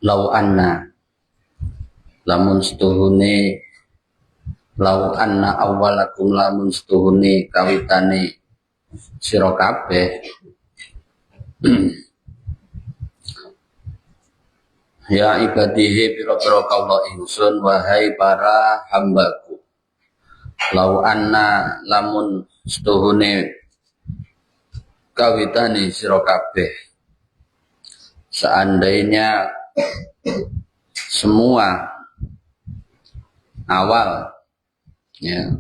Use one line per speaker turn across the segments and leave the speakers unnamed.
lau anna lamun setuhune lau anna awalakum lamun setuhune kawitane sira kabeh ya ibadihi biro-biro kaula ingsun wahai para hambaku lau anna lamun setuhune kawitane sira kabeh seandainya semua awal ya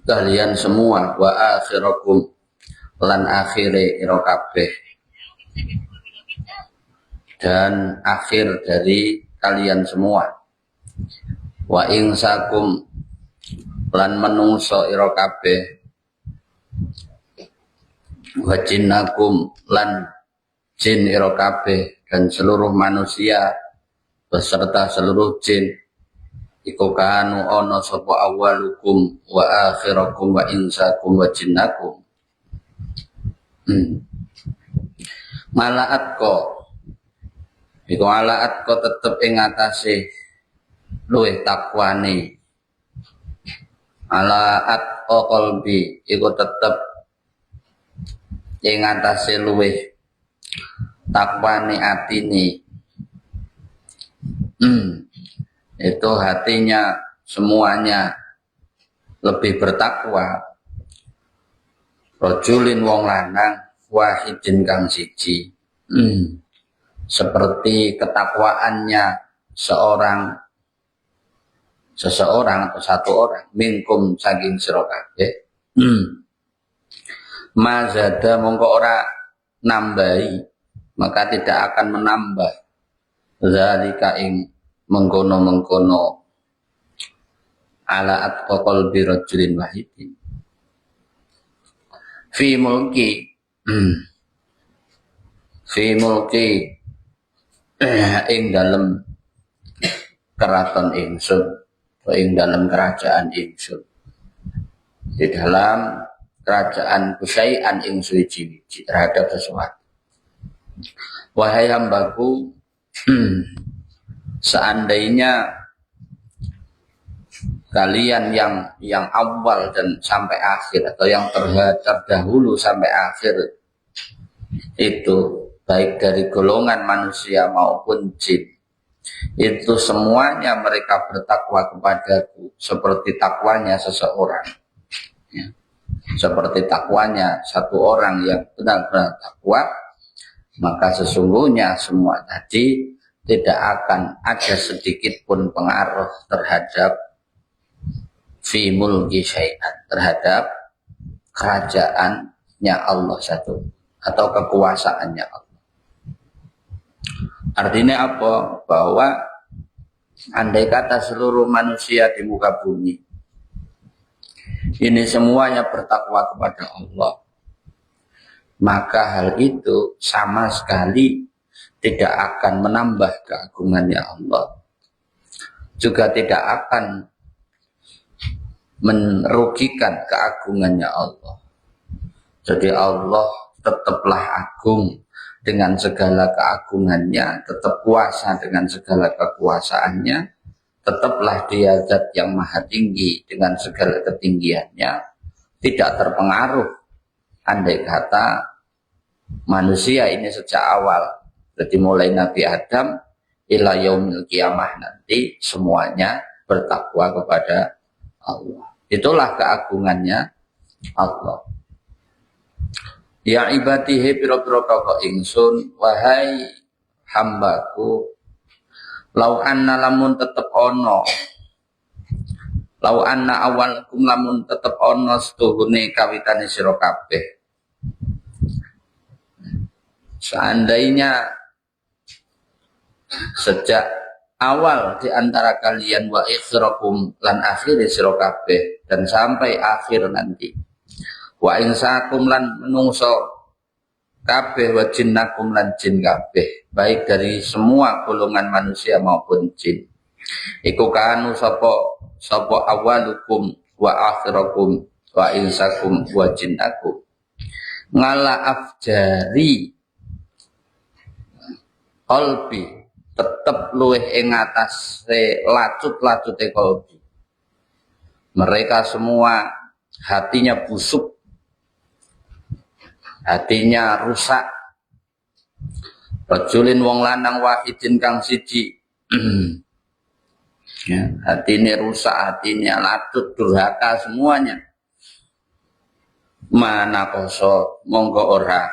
kalian semua wa akhirakum lan akhire ira kabeh dan akhir dari kalian semua wa ingsakum lan menungso ira kabeh wa jinnakum lan jin ira kabeh dan seluruh manusia beserta seluruh jin iku kanu ana sapa awalukum wa akhirakum wa insakum wa jinnakum malaat ko iku alaat ko tetep ing atase luwih takwane alaat ko qalbi iku tetep ing atase luwih takwane atine itu hatinya semuanya lebih bertakwa rajulin wong lanang wahidin kang siji seperti ketakwaannya seseorang atau satu orang minkum saking sira kabeh mazada mongko ora nambahi maka tidak akan menambah zalika ing mengkono-mengkono ala atqa qalbi rajulin wahidin fi mulki ing dalem keraton ingsun ing dalem kerajaan ingsun di dalam kerajaan kusaian ing suci-suci terhadap sesuatu wahai hambaku seandainya kalian yang awal dan sampai akhir atau yang terdahulu sampai akhir itu baik dari golongan manusia maupun jin itu semuanya mereka bertakwa kepadaku seperti takwanya seseorang ya. Seperti takwanya satu orang yang benar-benar takwa maka sesungguhnya semua tadi tidak akan ada sedikit pun pengaruh terhadap fi mulki syai'an terhadap kerajaannya Allah satu atau kekuasaannya Allah. Artinya apa? Bahwa andai kata seluruh manusia di muka bumi ini semuanya bertakwa kepada Allah, maka hal itu sama sekali tidak akan menambah keagungannya Allah, juga tidak akan merugikan keagungannya Allah. Jadi Allah tetaplah agung dengan segala keagungannya, tetap kuasa dengan segala kekuasaannya, tetaplah dia zat yang maha tinggi dengan segala ketinggiannya, tidak terpengaruh andai kata manusia ini sejak awal, jadi mulai Nabi Adam ila yaumil qiyamah nanti semuanya bertakwa kepada Allah. Itulah keagungannya Allah. Ya ibadihi piro-piro koko ingsun wahai hambaku lau anna lamun tetep ono lau anna awalkum lamun tetep ono setuhune kawitane sira kabeh seandainya sejak awal di antara kalian wa ikhrakum lan akhiri sira kabeh dan sampai akhir nanti wa insakum lan menungso kabeh wa jinnakum lan jin kabeh baik dari semua golongan manusia maupun jin iku kanu sapa awalukum wa akhirakum wa insakum wa jinnakum ngala afjari qalbi, tetep luwih ing atase lacut-lacute qalbi. Mereka semua hatinya busuk, hatinya rusak. Rajulin wong lanang wahidin kang siji. Ya, hatinya rusak, hatinya lacut, durhaka semuanya. Mana koso monggo ora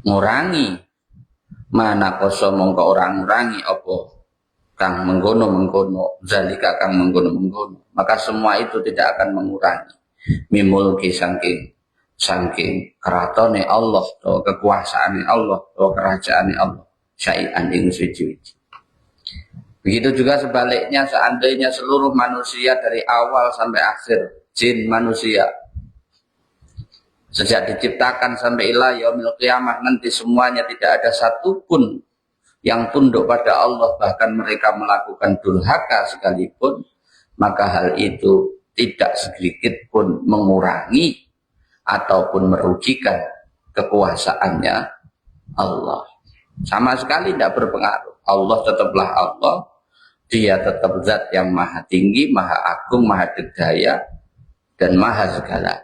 ngurangi, mana koso monggo orang ngurangi apa kang menggono zalika kang menggono, maka semua itu tidak akan mengurangi mimulki saking keratone Allah atau kekuasaane Allah atau kerajaane Allah syai'an ing suci-suci. Begitu juga sebaliknya, seandainya seluruh manusia dari awal sampai akhir, jin manusia sejak diciptakan sampai ila yaumil qiyamah nanti semuanya tidak ada satupun yang tunduk pada Allah, bahkan mereka melakukan durhaka sekalipun, maka hal itu tidak sedikit pun mengurangi ataupun merugikan kekuasaannya Allah. Sama sekali tidak berpengaruh. Allah tetaplah Allah, dia tetap zat yang maha tinggi, maha agung, maha berdaya, dan maha segala.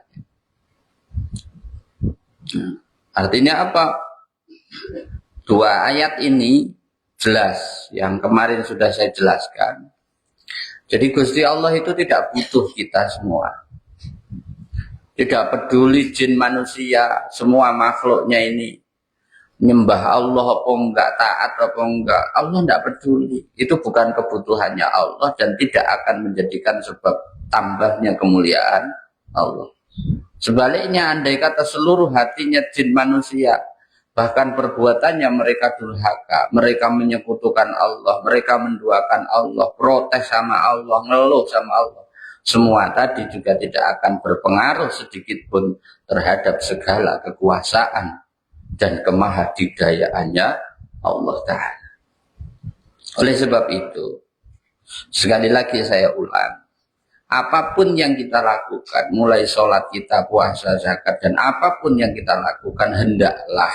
Artinya apa? Dua ayat ini jelas, yang kemarin sudah saya jelaskan. Jadi Gusti Allah itu tidak butuh kita semua. Tidak peduli jin manusia, semua makhluknya ini nyembah Allah apa enggak, taat apa enggak, Allah tidak peduli. Itu bukan kebutuhannya Allah dan tidak akan menjadikan sebab tambahnya kemuliaan Allah. Sebaliknya, andai kata seluruh hatinya jin manusia, bahkan perbuatannya mereka durhaka, mereka menyekutukan Allah, mereka menduakan Allah, protes sama Allah, ngeluh sama Allah, semua tadi juga tidak akan berpengaruh sedikit pun terhadap segala kekuasaan dan kemahadidayaannya Allah Ta'ala. Oleh sebab itu, sekali lagi saya ulang, apapun yang kita lakukan, mulai sholat kita, puasa, zakat, dan apapun yang kita lakukan, hendaklah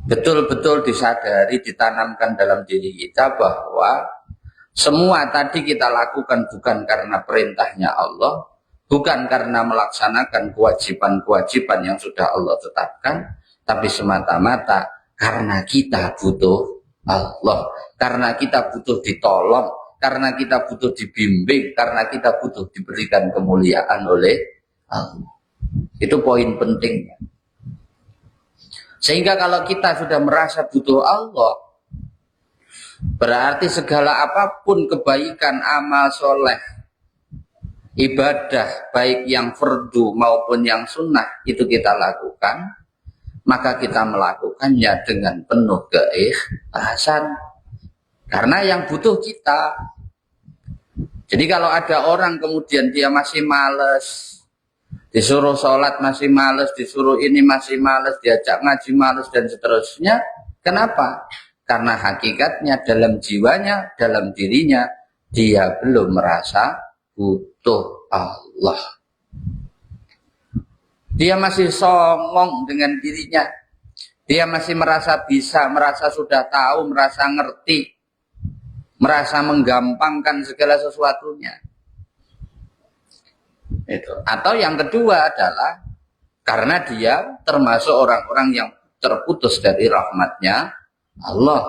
betul-betul disadari, ditanamkan dalam diri kita bahwa semua tadi kita lakukan bukan karena perintahnya Allah, bukan karena melaksanakan kewajiban-kewajiban yang sudah Allah tetapkan, tapi semata-mata karena kita butuh Allah, karena kita butuh ditolong, karena kita butuh dibimbing, karena kita butuh diberikan kemuliaan oleh Allah. Itu poin pentingnya. Sehingga kalau kita sudah merasa butuh Allah, berarti segala apapun kebaikan, amal soleh, ibadah, baik yang fardu maupun yang sunnah, itu kita lakukan, maka kita melakukannya dengan penuh keikhlasan. Karena yang butuh kita. Jadi kalau ada orang kemudian dia masih males, disuruh sholat masih males, disuruh ini masih males, diajak ngaji males dan seterusnya. Kenapa? Karena hakikatnya dalam jiwanya, dalam dirinya, dia belum merasa butuh Allah. Dia masih songong dengan dirinya. Dia masih merasa bisa, merasa sudah tahu, merasa ngerti, merasa menggampangkan segala sesuatunya. Itu. Atau yang kedua adalah karena dia termasuk orang-orang yang terputus dari rahmatnya Allah.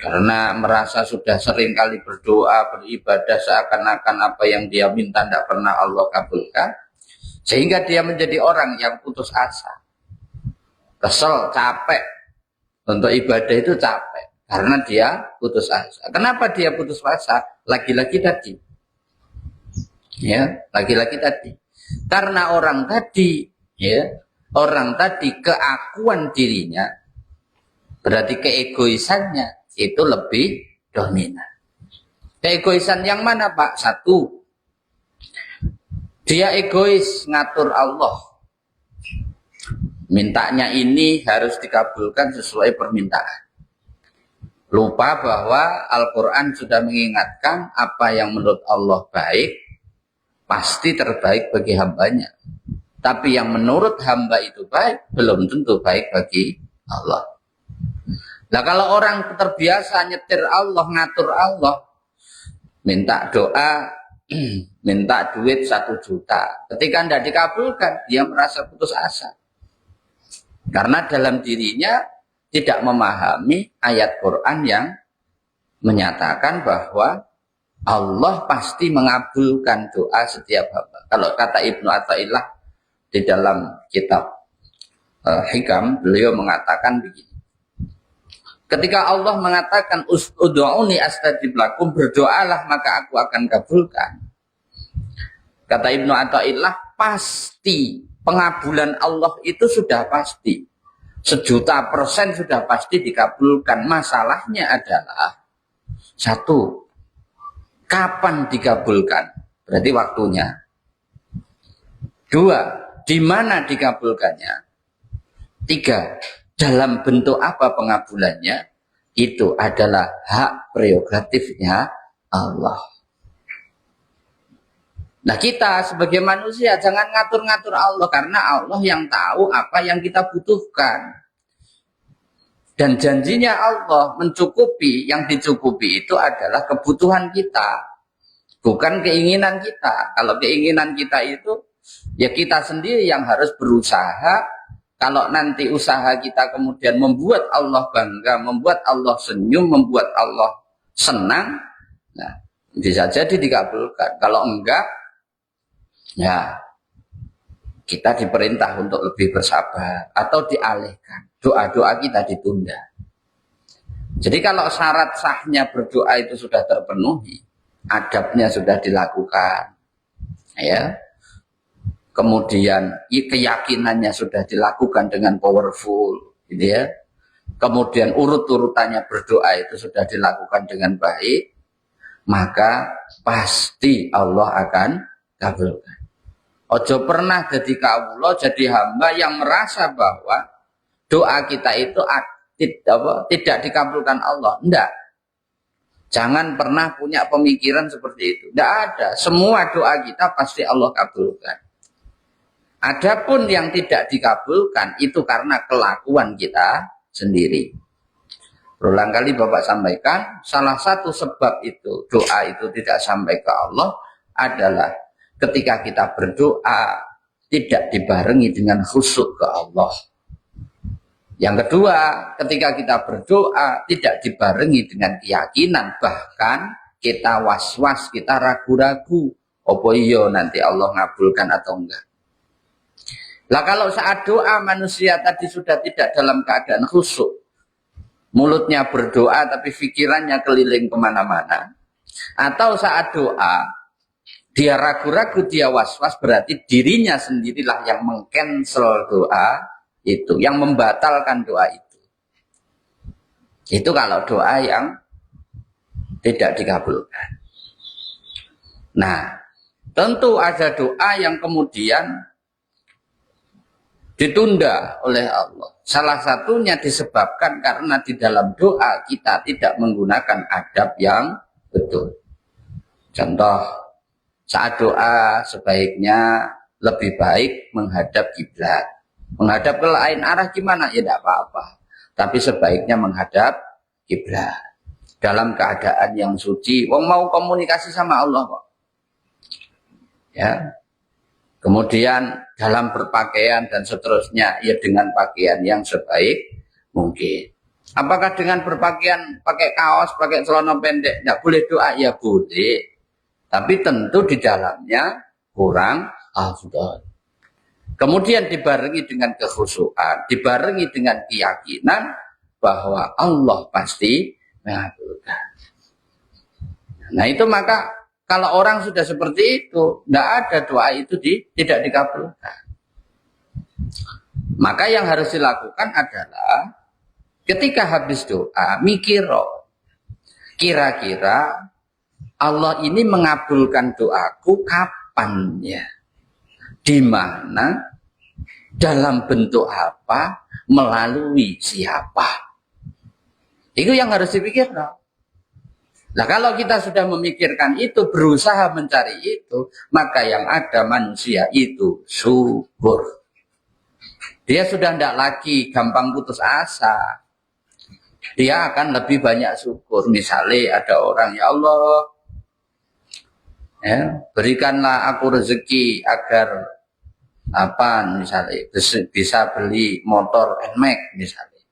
Karena merasa sudah sering kali berdoa, beribadah seakan-akan apa yang dia minta tidak pernah Allah kabulkan. Sehingga dia menjadi orang yang putus asa. Kesel, capek. Untuk ibadah itu capek. Karena dia putus asa. Kenapa dia putus asa? Lagi-lagi tadi. Ya, lagi-lagi tadi. Karena orang tadi, ya, orang tadi keakuan dirinya, berarti keegoisannya itu lebih dominan. Keegoisan yang mana, Pak? Satu, dia egois ngatur Allah. Mintanya ini harus dikabulkan sesuai permintaan. Lupa bahwa Al-Quran sudah mengingatkan apa yang menurut Allah baik, pasti terbaik bagi hambanya. Tapi yang menurut hamba itu baik, belum tentu baik bagi Allah. Lah kalau orang terbiasa nyetir Allah, ngatur Allah, minta doa, minta duit 1 juta. Ketika tidak dikabulkan, dia merasa putus asa. Karena dalam dirinya tidak memahami ayat Quran yang menyatakan bahwa Allah pasti mengabulkan doa setiap hamba. Kalau kata Ibnu Athaillah di dalam kitab Hikam, beliau mengatakan begini. Ketika Allah mengatakan ud'uni astajib lakum, berdoalah maka aku akan kabulkan. Kata Ibnu Athaillah, pasti pengabulan Allah itu sudah pasti. 1.000.000% sudah pasti dikabulkan. Masalahnya adalah satu, kapan dikabulkan? Berarti waktunya. 2, di mana dikabulkannya? 3, dalam bentuk apa pengabulannya? Itu adalah hak prerogatifnya Allah. Nah, kita sebagai manusia jangan ngatur-ngatur Allah, karena Allah yang tahu apa yang kita butuhkan. Dan janjinya Allah mencukupi, yang dicukupi itu adalah kebutuhan kita, bukan keinginan kita. Kalau keinginan kita itu, ya kita sendiri yang harus berusaha. Kalau nanti usaha kita kemudian membuat Allah bangga, membuat Allah senyum, membuat Allah senang, nah bisa jadi dikabulkan. Kalau enggak, ya kita diperintah untuk lebih bersabar atau dialihkan. Doa-doa kita ditunda. Jadi kalau syarat sahnya berdoa itu sudah terpenuhi, adabnya sudah dilakukan, ya, kemudian keyakinannya sudah dilakukan dengan powerful, gitu ya. Kemudian urut-urutannya berdoa itu sudah dilakukan dengan baik, maka pasti Allah akan kabulkan. Ojo pernah jadi kawula, jadi hamba yang merasa bahwa doa kita itu tidak dikabulkan Allah. Enggak. Jangan pernah punya pemikiran seperti itu. Enggak ada. Semua doa kita pasti Allah kabulkan. Adapun yang tidak dikabulkan itu karena kelakuan kita sendiri. Berulang kali Bapak sampaikan, salah satu sebab itu doa itu tidak sampai ke Allah adalah ketika kita berdoa tidak dibarengi dengan khusyuk ke Allah. Yang kedua, ketika kita berdoa tidak dibarengi dengan keyakinan, bahkan kita was-was, kita ragu-ragu, apa iya nanti Allah ngabulkan atau enggak. Lah kalau saat doa manusia tadi sudah tidak dalam keadaan khusyuk, mulutnya berdoa tapi pikirannya keliling kemana-mana, atau saat doa dia ragu-ragu, dia was-was, berarti dirinya sendirilah yang mengcancel doa itu, yang membatalkan doa itu. Itu kalau doa yang tidak dikabulkan. Nah, tentu ada doa yang kemudian ditunda oleh Allah. Salah satunya disebabkan karena di dalam doa kita tidak menggunakan adab yang betul. Contoh, saat doa sebaiknya lebih baik menghadap kiblat. Menghadap ke lain arah gimana? Ya tidak apa-apa. Tapi sebaiknya menghadap kiblat. Dalam keadaan yang suci. Wong mau komunikasi sama Allah kok. Ya. Kemudian dalam berpakaian dan seterusnya, ya dengan pakaian yang sebaik mungkin. Apakah dengan berpakaian pakai kaos, pakai celana pendek tidak boleh doa? Ya boleh. Tapi tentu di dalamnya kurang afdal. Kemudian dibarengi dengan kekhusyukan, dibarengi dengan keyakinan bahwa Allah pasti mengabulkan. Nah itu maka kalau orang sudah seperti itu, tidak ada doa itu tidak dikabulkan. Maka yang harus dilakukan adalah ketika habis doa, mikir, kira-kira Allah ini mengabulkan doaku kapan ya? Di mana? Dalam bentuk apa? Melalui siapa? Itu yang harus dipikir. Nah kalau kita sudah memikirkan itu, berusaha mencari itu, maka yang ada manusia itu subur. Dia sudah tidak lagi gampang putus asa. dia akan lebih banyak syukur. Misalnya ada orang, ya Allah, ya, berikanlah aku rezeki agar apa misalnya bisa beli motor NMAX misalnya.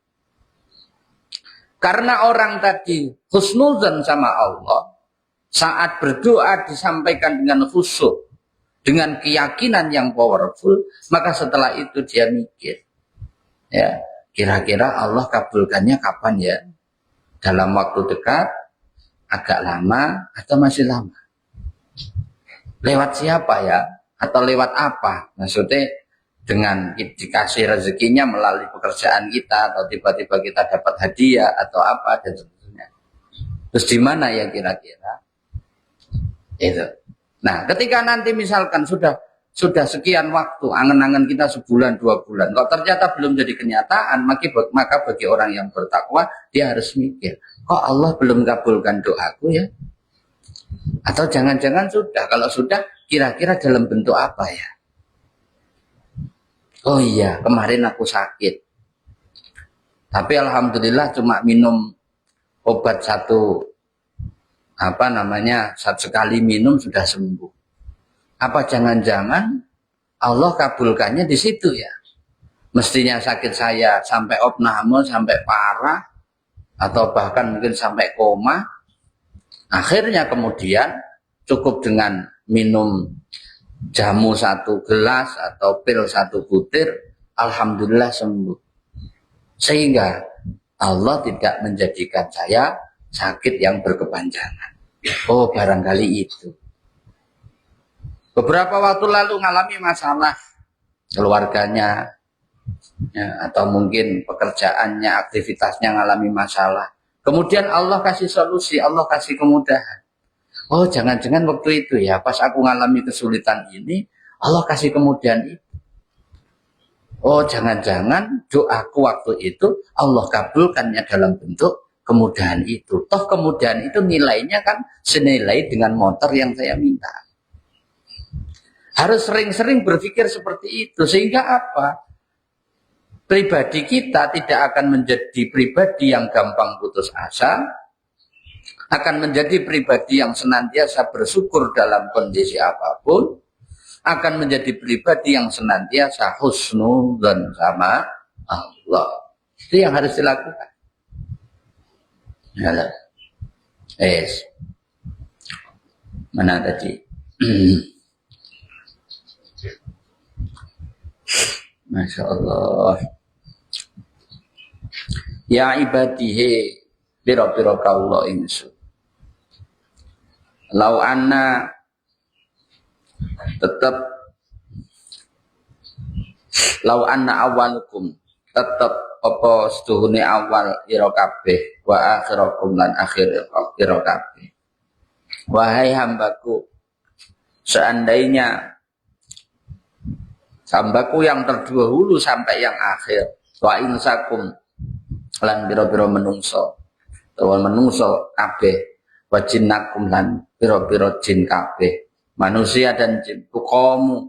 Karena orang tadi husnuzan sama Allah, saat berdoa disampaikan dengan khusyuk, dengan keyakinan yang powerful, maka setelah itu dia mikir, ya, kira-kira Allah kabulkannya kapan ya? Dalam waktu dekat, agak lama, atau masih lama? Lewat siapa ya? Atau lewat apa? Maksudnya dengan dikasih rezekinya melalui pekerjaan kita, atau tiba-tiba kita dapat hadiah, atau apa, dan sebagainya. Terus di mana ya kira-kira? Itu. Nah, ketika nanti misalkan sudah sekian waktu, angan-angan kita sebulan, 2 bulan, kok ternyata belum jadi kenyataan, maka bagi orang yang bertakwa, dia harus mikir, kok Allah belum kabulkan doaku ya? Atau jangan-jangan sudah, kalau sudah, kira-kira dalam bentuk apa ya? Oh iya, kemarin aku sakit. Tapi alhamdulillah cuma minum obat sekali minum sudah sembuh. Apa jangan-jangan Allah kabulkannya di situ ya? Mestinya sakit saya sampai opname, sampai parah, atau bahkan mungkin sampai koma. Akhirnya kemudian cukup dengan minum jamu 1 gelas atau pil 1 butir, alhamdulillah sembuh. Sehingga Allah tidak menjadikan saya sakit yang berkepanjangan. Oh, barangkali itu. Beberapa waktu lalu ngalami masalah keluarganya, ya, atau mungkin pekerjaannya, aktivitasnya ngalami masalah. Kemudian Allah kasih solusi, Allah kasih kemudahan. Oh, jangan-jangan waktu itu ya, pas aku ngalami kesulitan ini, Allah kasih kemudahan itu. Oh, jangan-jangan doaku waktu itu Allah kabulkannya dalam bentuk kemudahan itu. Toh kemudahan itu nilainya kan senilai dengan motor yang saya minta. Harus sering-sering berpikir seperti itu. Sehingga apa? Pribadi kita tidak akan menjadi pribadi yang gampang putus asa, akan menjadi pribadi yang senantiasa bersyukur dalam kondisi apapun, akan menjadi pribadi yang senantiasa husnuzan sama Allah. Itu yang harus dilakukan. Yes. Mana tadi? Masya Allah. Ya ibadihi biro-biro kaulo insu. Lau anna tetap lau anna awalukum tetap apa setuhune awal ira kabeh wa akhirakum lan akhir ira kabeh. Wahai hambaku, seandainya hambaku yang terdahulu sampai yang akhir, wa insakum lan biro-biro menungso kabeh, wa jinnakum lan biro-biro jin kabeh, manusia dan jin, tuqamu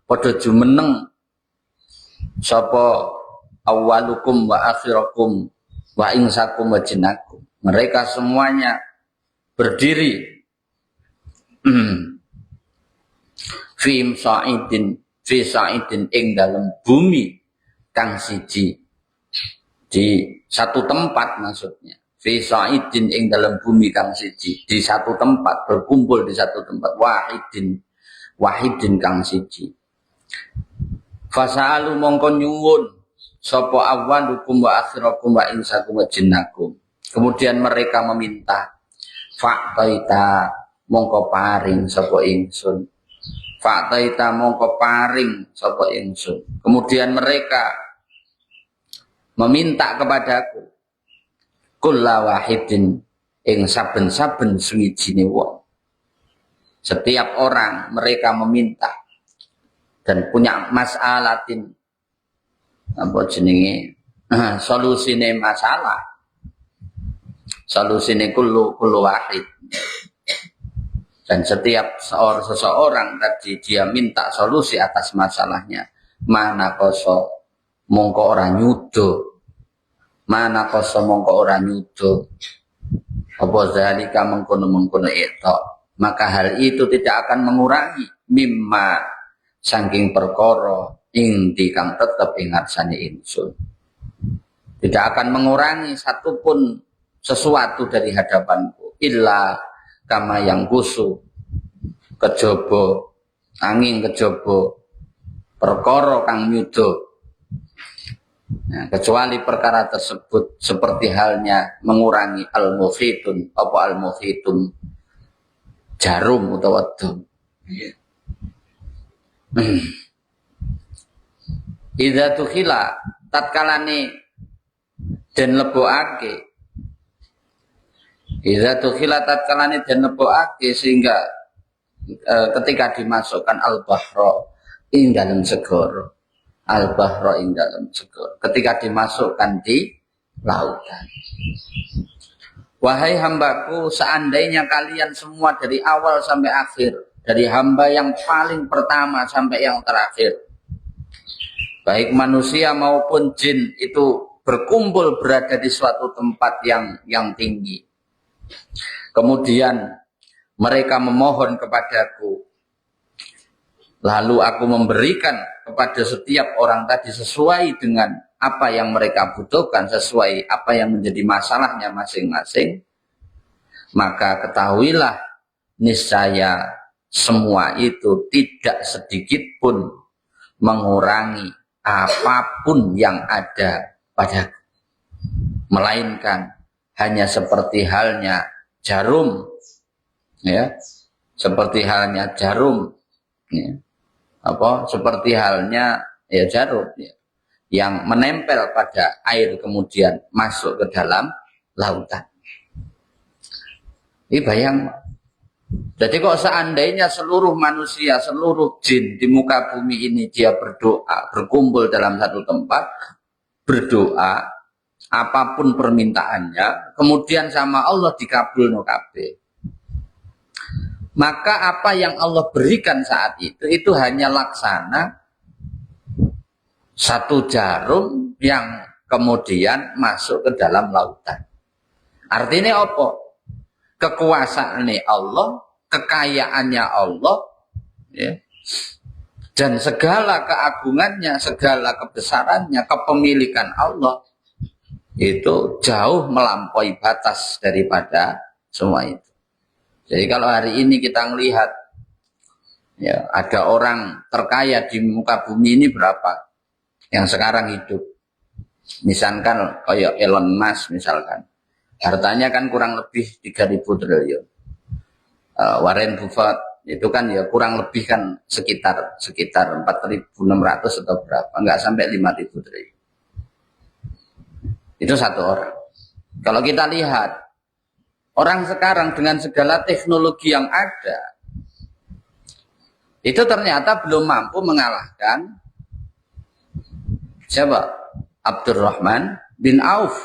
padha jumeneng sapa awalukum wa akhirakum wa insakum wa jinnakum. Mereka semuanya berdiri fi sa'idin ing dalam bumi kang siji, di satu tempat maksudnya. Fi sa'idin ing dalam bumi kang siji, di satu tempat, berkumpul di satu tempat, wahidin kang siji. Fasa'alu mongko nyuwun sapa awalukum wa akhirakum wa insakum wa jinnakum. Kemudian mereka meminta, fa'taita mongko paring sapa ingsun. Fa'taita mongko paring sapa ingsun. Kemudian mereka meminta kepadaku, kulla wahidin ing saben-saben suwijine wong. Setiap orang mereka meminta dan punya masalatin, apa jenenge, solusine masalah, solusine kullu wahid. Dan setiap seseorang tadi dia minta solusi atas masalahnya, mana koso mongko ora nyudo, mana koso mongko ora nyudo apa zalika mengkono-mengkono itu, maka hal itu tidak akan mengurangi mimma saking perkara ing kang tetep ing ngarsane ingsun, tidak akan mengurangi satupun sesuatu dari hadapanku illa kama yang kusu kejaba angin kejaba perkara kang nyudo. Nah, kecuali perkara tersebut seperti halnya mengurangi al-mukhitun apa al-mukhitun jarum utawa dum. Idza tukhila tatkalane den lebokake, idza tukhila tatkalane den lebokake sehingga ketika dimasukkan al-bahra ing dalam segara, al-bahra ing dalam segara, ketika dimasukkan di lautan. Wahai hambaku, seandainya kalian semua dari awal sampai akhir, dari hamba yang paling pertama sampai yang terakhir, baik manusia maupun jin itu berkumpul berada di suatu tempat yang tinggi, kemudian mereka memohon kepadaku, lalu aku memberikan kepada setiap orang tadi sesuai dengan apa yang mereka butuhkan, sesuai apa yang menjadi masalahnya masing-masing, maka ketahuilah niscaya semua itu tidak sedikit pun mengurangi apapun yang ada padaku, melainkan hanya seperti halnya jarum, ya, seperti halnya jarum, ya, apa seperti halnya ya jarum, ya, yang menempel pada air kemudian masuk ke dalam lautan. Ini bayang. Jadi kok seandainya seluruh manusia, seluruh jin di muka bumi ini dia berdoa, berkumpul dalam satu tempat, berdoa apapun permintaannya, kemudian sama Allah dikabulno kabeh, maka apa yang Allah berikan saat itu hanya laksana satu jarum yang kemudian masuk ke dalam lautan. Artinya apa? Kekuasaannya Allah, kekayaannya Allah, ya, dan segala keagungannya, segala kebesarannya, kepemilikan Allah itu jauh melampaui batas daripada semua itu. Jadi kalau hari ini kita melihat, ya, ada orang terkaya di muka bumi ini berapa yang sekarang hidup, misalkan kayak Elon Musk misalkan, hartanya kan kurang lebih 3.000 triliun. Warren Buffett itu kan ya kurang lebih kan sekitar 4.600 atau berapa, nggak sampai 5.000 triliun. Itu satu orang. Kalau kita lihat orang sekarang dengan segala teknologi yang ada, itu ternyata belum mampu mengalahkan siapa? Abdurrahman bin Auf,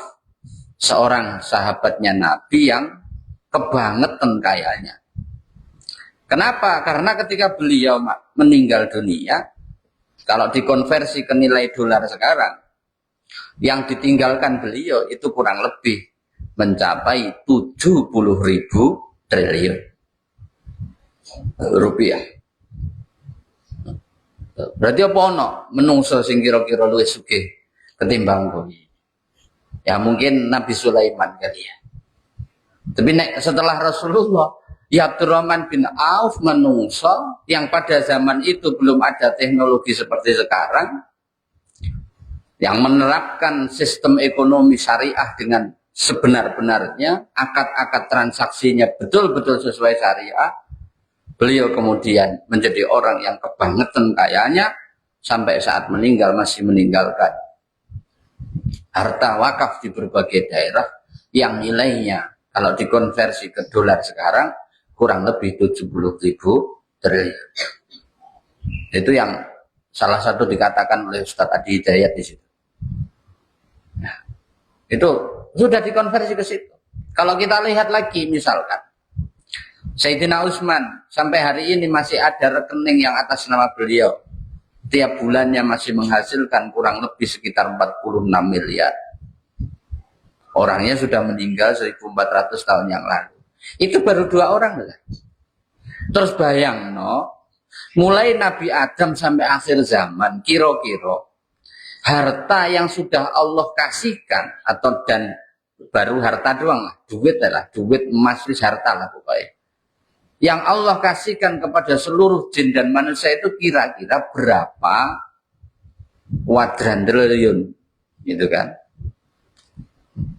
seorang sahabatnya Nabi yang kebangetan kayanya. Kenapa? Karena ketika beliau meninggal dunia, kalau dikonversi ke nilai dolar sekarang, yang ditinggalkan beliau itu kurang lebih mencapai 70.000 triliun rupiah. Berarti apa ono menungso sing kira-kira luwih sugih ketimbang kowe? Ya mungkin Nabi Sulaiman kali ya. Tapi setelah Rasulullah, ya Abdurrahman bin Auf menungso yang pada zaman itu belum ada teknologi seperti sekarang, yang menerapkan sistem ekonomi syariah dengan sebenar-benarnya, akad-akad transaksinya betul-betul sesuai syariah. Beliau kemudian menjadi orang yang kebangetan kayanya, sampai saat meninggal masih meninggalkan harta wakaf di berbagai daerah yang nilainya kalau dikonversi ke dolar sekarang kurang lebih 70.000 triliun. Itu yang salah satu dikatakan oleh Ustadz Adi Hidayat di situ. Nah, itu sudah dikonversi ke situ. Kalau kita lihat lagi misalkan Sayyidina Utsman sampai hari ini masih ada rekening yang atas nama beliau. Tiap bulannya masih menghasilkan kurang lebih sekitar 46 miliar. Orangnya sudah meninggal 1400 tahun yang lalu. Itu baru 2 orang. Terus bayang, no, mulai Nabi Adam sampai akhir zaman, kira-kira harta yang sudah Allah kasihkan, atau dan baru harta doang lah, duit emas, harta lah pokoknya, yang Allah kasihkan kepada seluruh jin dan manusia itu kira-kira berapa kuadrillionen, gitu kan?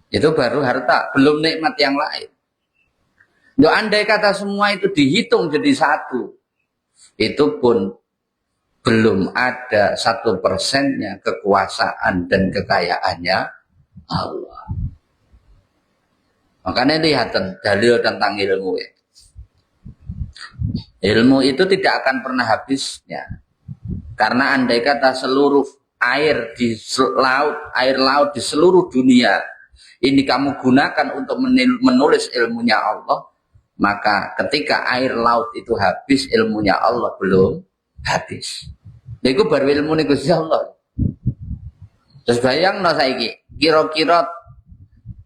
Itu baru harta, belum nikmat yang lain. Loh, andai kata semua itu dihitung jadi satu, itu pun belum ada 1%-nya kekuasaan dan kekayaannya Allah. Makanya lihat dalil tentang ilmu. Ilmu itu tidak akan pernah habisnya. Karena andai kata seluruh air laut di seluruh dunia ini kamu gunakan untuk menulis ilmunya Allah, maka ketika air laut itu habis, ilmunya Allah belum habis. Itu baru ilmu Gusti Allah. Terus bayang no saiki, kira-kira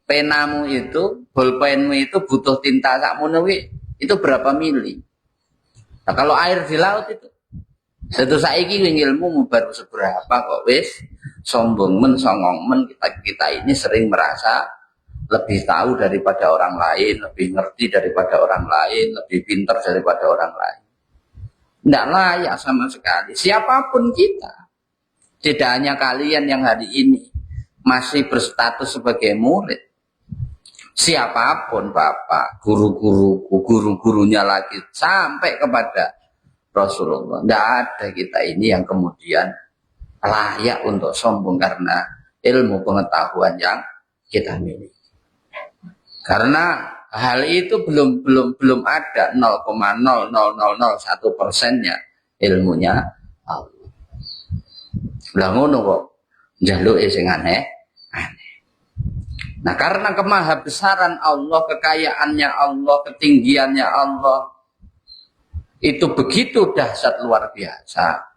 penamu itu, bolpenmu itu butuh tinta sakmono itu berapa mili? Nah, kalau air di laut itu satu saiki ilmu baru seberapa kok wis sombong songong kita ini sering merasa lebih tahu daripada orang lain, lebih ngerti daripada orang lain, lebih pintar daripada orang lain. Tidak layak sama sekali. Siapapun kita, tidak hanya kalian yang hari ini masih berstatus sebagai murid, siapapun Bapak, guru-gurunya lagi sampai kepada Rasulullah, tidak ada kita ini yang kemudian layak untuk sombong karena ilmu pengetahuan yang kita miliki. Karena hal itu belum ada 0,00001%-nya ilmunya Allah. Lah ngono kok njaluke sing aneh. Nah, karena kemahabesaran Allah, kekayaannya Allah, ketinggiannya Allah itu begitu dahsyat luar biasa.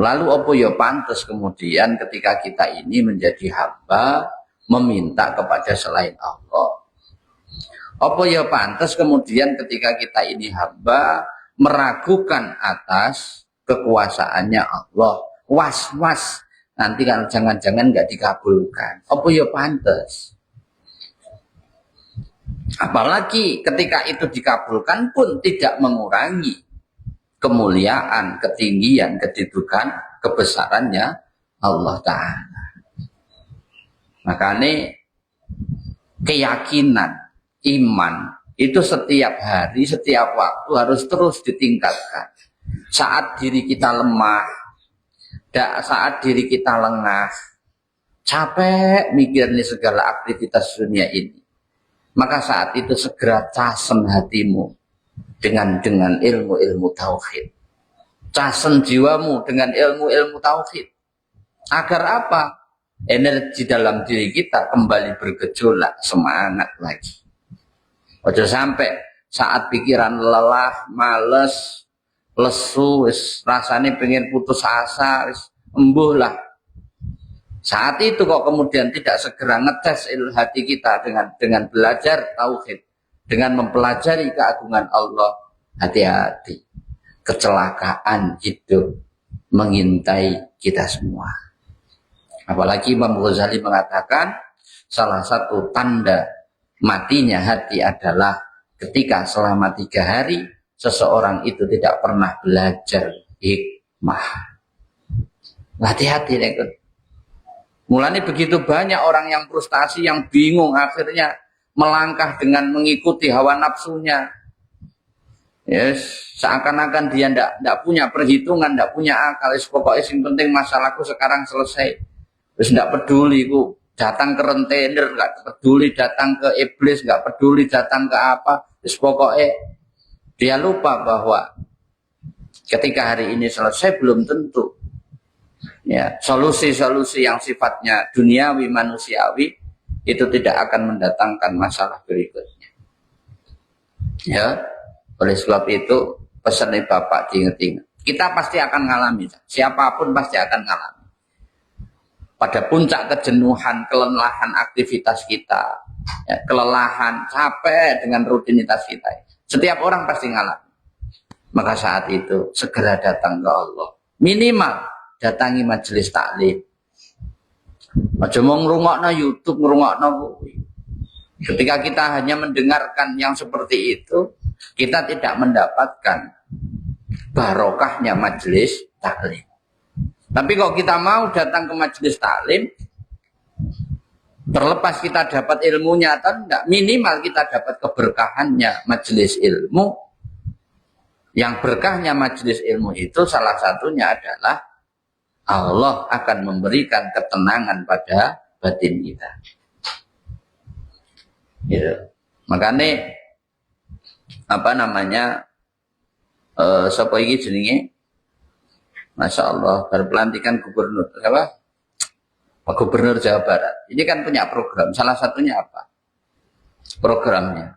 Lalu apa ya pantas kemudian ketika kita ini menjadi hamba meminta kepada selain Allah? Apa ya pantas kemudian ketika kita ini hamba meragukan atas kekuasaannya Allah? Was-was nanti kan jangan-jangan nggak dikabulkan. Apa ya pantas? Apalagi ketika itu dikabulkan pun tidak mengurangi kemuliaan, ketinggian, kedudukan, kebesarannya Allah Ta'ala. Makanya keyakinan, iman itu setiap hari, setiap waktu harus terus ditingkatkan. Saat diri kita lemah, saat diri kita lengah, capek mikirin segala aktivitas dunia ini, maka saat itu segera casem hatimu dengan ilmu-ilmu tauhid. Casem jiwamu dengan ilmu-ilmu tauhid. Agar apa? Energi dalam diri kita kembali bergejolak, semangat lagi. Ojo sampai saat pikiran lelah, males, lesu, rasanya pengen putus asa, embuh lah. Saat itu kok kemudian tidak segera ngetes hati kita dengan belajar tauhid, dengan mempelajari keagungan Allah, hati-hati. Kecelakaan hidup mengintai kita semua. Apalagi Imam Ghazali mengatakan salah satu tanda matinya hati adalah ketika selama 3 hari seseorang itu tidak pernah belajar hikmah. Hati-hati nih. Mulanya begitu banyak orang yang frustasi, yang bingung, akhirnya melangkah dengan mengikuti hawa nafsunya. Yes, seakan-akan dia tidak punya perhitungan, tidak punya akal. Pokoknya yang penting masalahku sekarang selesai. Terus tidak peduli, ku datang ke rentenir, nggak peduli datang ke iblis, nggak peduli datang ke apa. Terus pokoknya dia lupa bahwa ketika hari ini selesai belum tentu. Ya, solusi-solusi yang sifatnya duniawi, manusiawi itu tidak akan mendatangkan masalah berikutnya. Ya, oleh sebab itu pesan Bapak diingat-ingat. Kita pasti akan mengalami, siapapun pasti akan mengalami. pada puncak kejenuhan, kelelahan aktivitas kita, ya, kelelahan, capek dengan rutinitas kita. Setiap orang pasti ngalami. Maka saat itu segera datang ke Allah. Minimal datangi majelis taklim. Aja mau ngrungokno YouTube, ngrungokno. Ketika kita hanya mendengarkan yang seperti itu, kita tidak mendapatkan barokahnya majelis taklim. Tapi kalau kita mau datang ke majelis taklim, terlepas kita dapat ilmunya atau enggak, minimal kita dapat keberkahannya majelis ilmu. Yang berkahnya majelis ilmu itu salah satunya adalah Allah akan memberikan ketenangan pada batin kita. Gitu. Makanya sapa iki jenenge? Masya Allah, berpelantikan gubernur apa? Gubernur Jawa Barat. Ini kan punya program. Salah satunya apa? Programnya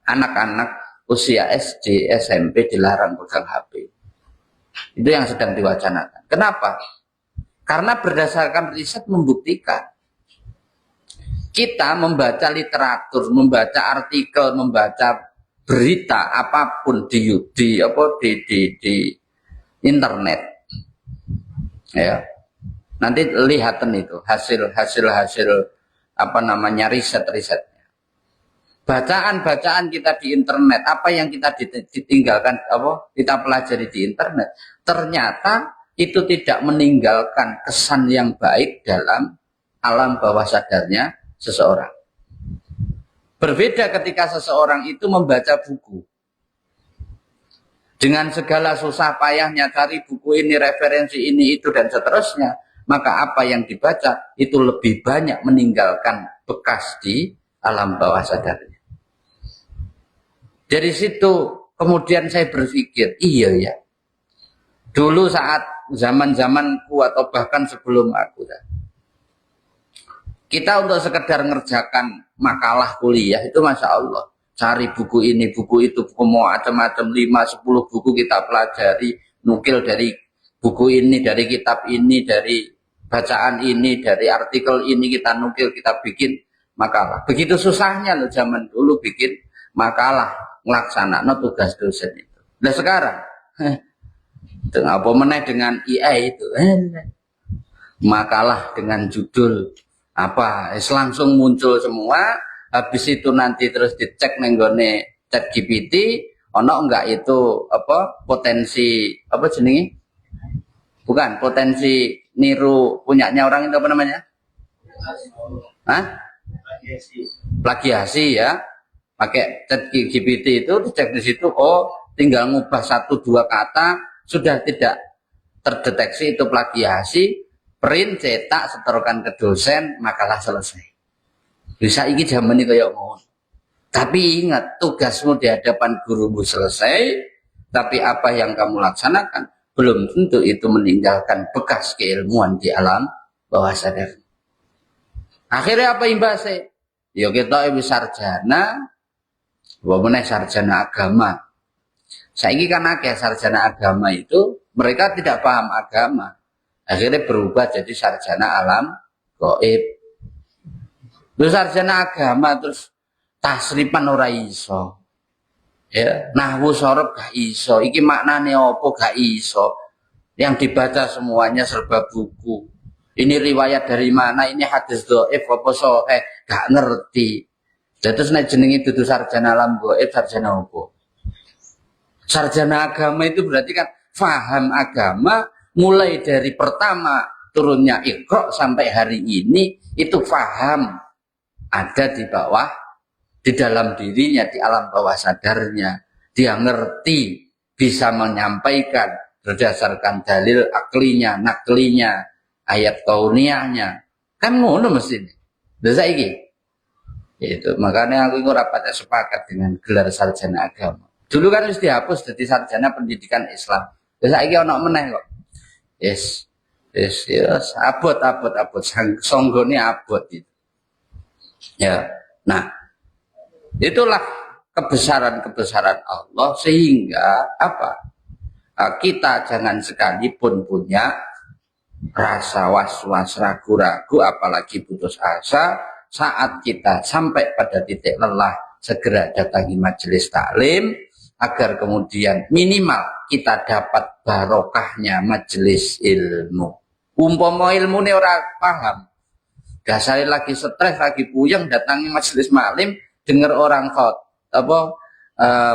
anak-anak usia SD, SMP dilarang pegang HP. Itu yang sedang diwacanakan. Kenapa? Karena berdasarkan riset membuktikan kita membaca literatur, membaca artikel, membaca berita apapun di internet, ya. Nanti lihatan itu hasil riset. Bacaan kita di internet, apa yang kita ditinggalkan, kita pelajari di internet, ternyata itu tidak meninggalkan kesan yang baik dalam alam bawah sadarnya seseorang. Berbeda ketika seseorang itu membaca buku. Dengan segala susah payahnya cari buku ini, referensi ini, itu, dan seterusnya, maka apa yang dibaca itu lebih banyak meninggalkan bekas di alam bawah sadarnya. Dari situ kemudian saya berpikir, iya ya, dulu saat zaman-zamanku atau bahkan sebelum aku, kita untuk sekedar ngerjakan makalah kuliah itu Masya Allah, cari buku ini, buku itu, buku macam-macam, 5-10 buku kita pelajari, nukil dari buku ini, dari kitab ini, dari bacaan ini, dari artikel ini kita nukil, kita bikin makalah. Begitu susahnya loh zaman dulu bikin makalah, ngelaksanakan tugas dosen itu. Nah sekarang, apa meneh dengan AI itu, makalah dengan judul apa, langsung muncul semua. Habis itu nanti terus dicek nenggone ChatGPT, ono enggak itu apa potensi apa jenenge? Bukan potensi niru punyanya orang itu apa namanya? Plagiasi ya. Pakai ChatGPT itu dicek di situ, oh tinggal ngubah 1-2 kata sudah tidak terdeteksi itu plagiasi, print, cetak, setorkan ke dosen, makalah selesai. Bisa iki zaman ini kayak ngono. Tapi ingat, tugasmu di hadapan gurumu selesai, tapi apa yang kamu laksanakan belum tentu itu meninggalkan bekas keilmuan di alam bawah sadar. Akhirnya apa imbasnya? Ya kita sarjana, walaupun sarjana agama. Saiki kan akeh sarjana agama itu mereka tidak paham agama. Akhirnya berubah jadi sarjana alam gaib. Terus sarjana agama terus tasrifan ora iso. Ya, nahwu sorob gak iso. Iki maknane opo gak iso. Yang dibaca semuanya serba buku. Ini riwayat dari mana? Ini hadis dhaif apa sahih? Gak ngerti. Terus nek jenenge dudu sarjana alam gaib, sarjana opo? Sarjana agama itu berarti kan faham agama mulai dari pertama turunnya Iqra sampai hari ini itu faham ada di bawah, di dalam dirinya, di alam bawah sadarnya. Dia ngerti, bisa menyampaikan berdasarkan dalil aklinya, naklinya, ayat kauniyahnya. Kan ngono mestinya. Lha saiki. Itu makanya aku itu rapat sepakat dengan gelar sarjana agama. Dulu kan harus dihapus jadi sarjana pendidikan Islam. Lha saiki ono meneh kok. Yes, abot, songgone abot itu. Ya, nah itulah kebesaran Allah sehingga apa? Kita jangan sekalipun punya rasa was-was, ragu-ragu, apalagi putus asa. Saat kita sampai pada titik lelah, segera datangi majelis taklim agar kemudian minimal kita dapat barokahnya majelis ilmu. Umpama ilmu ini orang paham, dasarnya lagi stres, lagi puyeng, datangi majelis maklim, dengar orang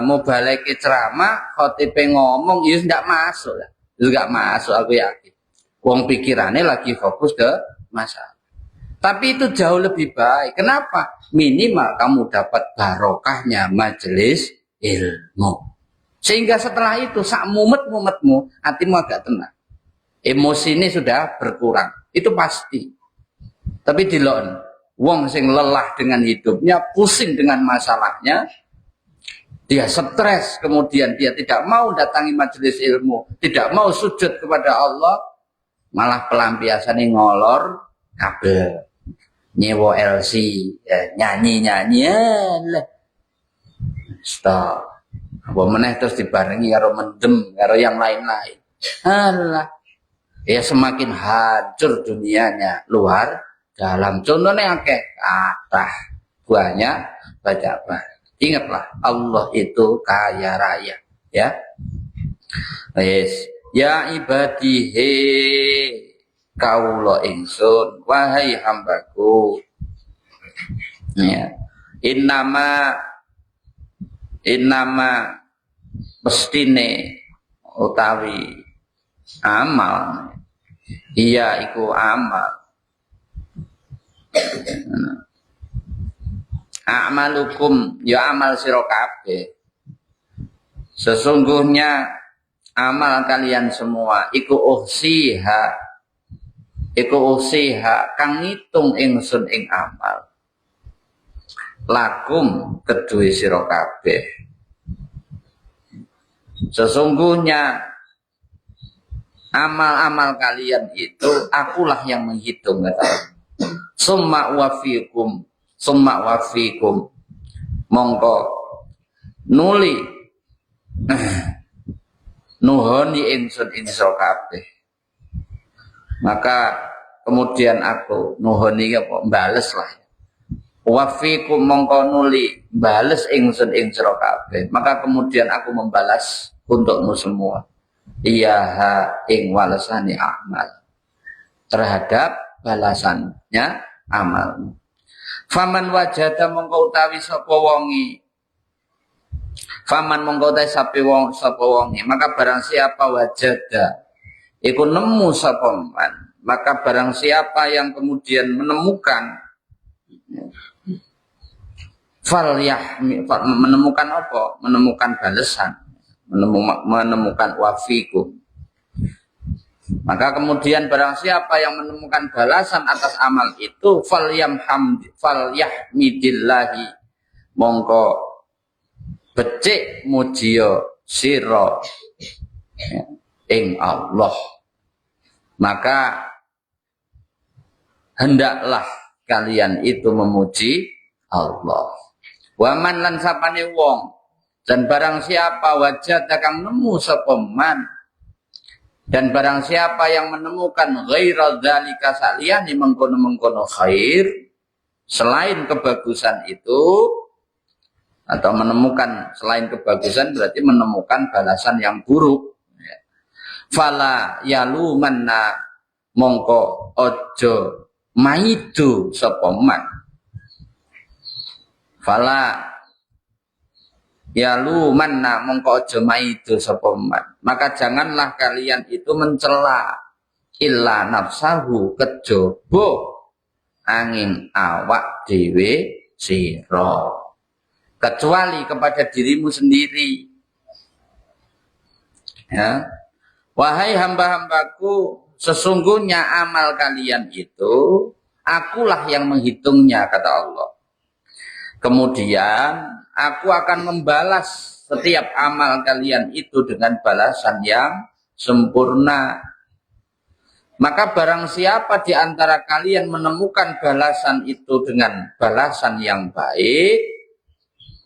mau balik ke ceramah, khotibnya ngomong, itu tidak masuk lah. Itu tidak masuk, aku yakin. Wong pikirannya lagi fokus ke masalah. Tapi itu jauh lebih baik. Kenapa? Minimal kamu dapat barokahnya majelis ilmu. Sehingga setelah itu, sak mumet-mumetmu, hatimu agak tenang. Emosi ini sudah berkurang. Itu pasti. Tapi dilon, wong sing lelah dengan hidupnya, pusing dengan masalahnya, dia stres, kemudian dia tidak mau datangi majelis ilmu, tidak mau sujud kepada Allah, malah pelampiasannya ngolor kabel, nyewa LC, nyanyi-nyanyi lah. Stop. Apa meneh terus dibarengi karo mendem, karo yang lain-lain. Alah. Ya semakin hancur dunianya, luar dalam. Contohnya akeh kathah, banyak baca. Ingatlah, Allah itu kaya raya, ya. Yes. Ya ibadihi kaula ingsun, wahai hambaku. Ya. Innama mestine utawi amal, iya iku amal. A'malukum, ya amal sira kabeh. Sesungguhnya amal kalian semua iku uhsiha kang ngitung ingsun ing amal. Lakum kedue sira kabeh. Sesungguhnya amal-amal kalian itu akulah yang menghitung, kata. Summa wafikum mongko nuli nuhoni ingsun ing sira kabeh. Maka kemudian aku nuhoni apa bales lah. Wafikum mongko nuli bales ingsun ing sira kabeh. Maka kemudian aku membalas untukmu semua. Iya ing walasani amal. Terhadap balasannya amal. Faman wajada mongko utawi sapa wongi. Faman mongko utawi sapa wongi, maka barang siapa wajada iku nemu sapa man, maka barang siapa yang kemudian menemukan menemukan apa? Menemukan balasan, menemukan wafikum. Maka kemudian barang siapa yang menemukan balasan atas amal itu, falyahmidillahi mongko becik mujiyo sira ing Allah. Maka hendaklah kalian itu memuji Allah. Waman lan sapane wong, dan barang siapa wajad kang nemu sapa man, dan barang siapa yang menemukan ghaira dzalika saliyane mengkono-mengkono khair, selain kebagusan itu, atau menemukan selain kebagusan berarti menemukan balasan yang buruk. Fala yalumanna mongko ojo maidu sapa man. Fala yalumanna mongko ojo maidu sapa man. Maka janganlah kalian itu mencela illa nafsahu kejaba angin awak dhewe sira, kecuali kepada dirimu sendiri. Ya. Wahai hamba-hambaku, sesungguhnya amal kalian itu akulah yang menghitungnya, kata Allah. Kemudian aku akan membalas setiap amal kalian itu dengan balasan yang sempurna. Maka barang siapa di antara kalian menemukan balasan itu dengan balasan yang baik,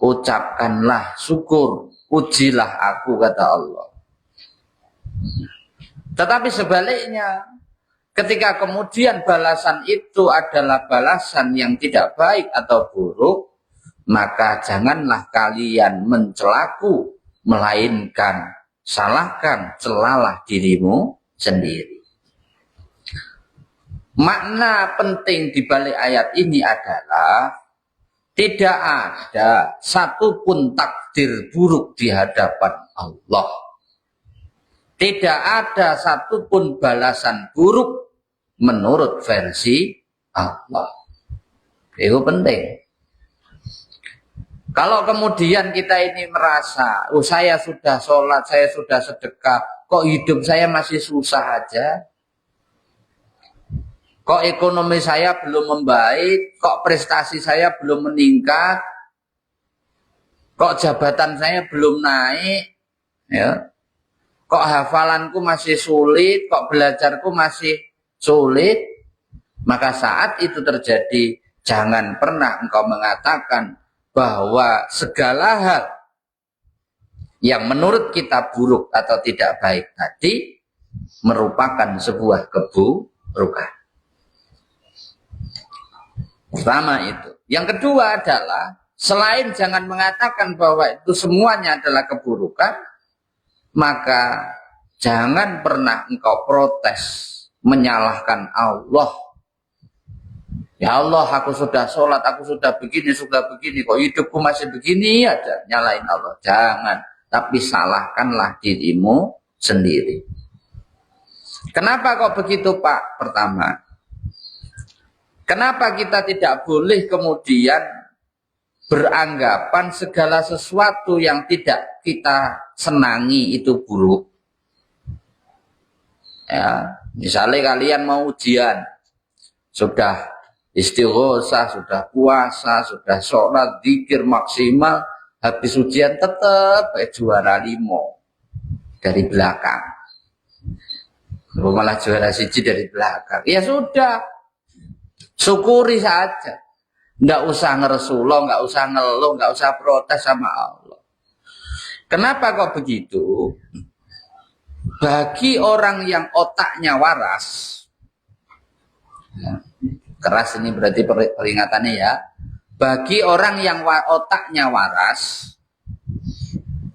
ucapkanlah syukur, pujilah aku, kata Allah. Tetapi sebaliknya, Ketika kemudian balasan itu adalah balasan yang tidak baik atau buruk, maka janganlah kalian mencelaku, melainkan salahkan, celalah dirimu sendiri. Makna penting di balik ayat ini adalah tidak ada satupun takdir buruk di hadapan Allah. Tidak ada satupun balasan buruk menurut versi Allah. Itu penting. Kalau kemudian kita ini merasa, oh saya sudah sholat, saya sudah sedekah, kok hidup saya masih susah aja? Kok ekonomi saya belum membaik? Kok prestasi saya belum meningkat? Kok jabatan saya belum naik? Ya. Kok hafalanku masih sulit? Kok belajarku masih sulit? Maka saat itu terjadi, jangan pernah engkau mengatakan bahwa segala hal yang menurut kita buruk atau tidak baik tadi merupakan sebuah keburukan. Pertama itu. Yang kedua adalah, selain jangan mengatakan bahwa itu semuanya adalah keburukan, maka jangan pernah engkau protes, menyalahkan Allah. Ya Allah, aku sudah sholat, aku sudah begini, kok hidupku masih begini aja, nyalain Allah. Jangan, tapi salahkanlah dirimu sendiri. Kenapa kok begitu, Pak? Pertama, kenapa kita tidak boleh kemudian beranggapan segala sesuatu yang tidak kita senangi itu buruk? Ya, misalnya kalian mau ujian, sudah istighosah, sudah puasa, sudah sholat, zikir maksimal, habis ujian tetap juara 5 dari belakang. Malah juara 1 dari belakang. Ya sudah, syukuri saja. Nggak usah ngeresuloh, nggak usah ngeluh, nggak usah protes sama Allah. Kenapa kok begitu? Bagi orang yang otaknya waras, ya, keras ini berarti peringatannya ya. Bagi orang yang otaknya waras,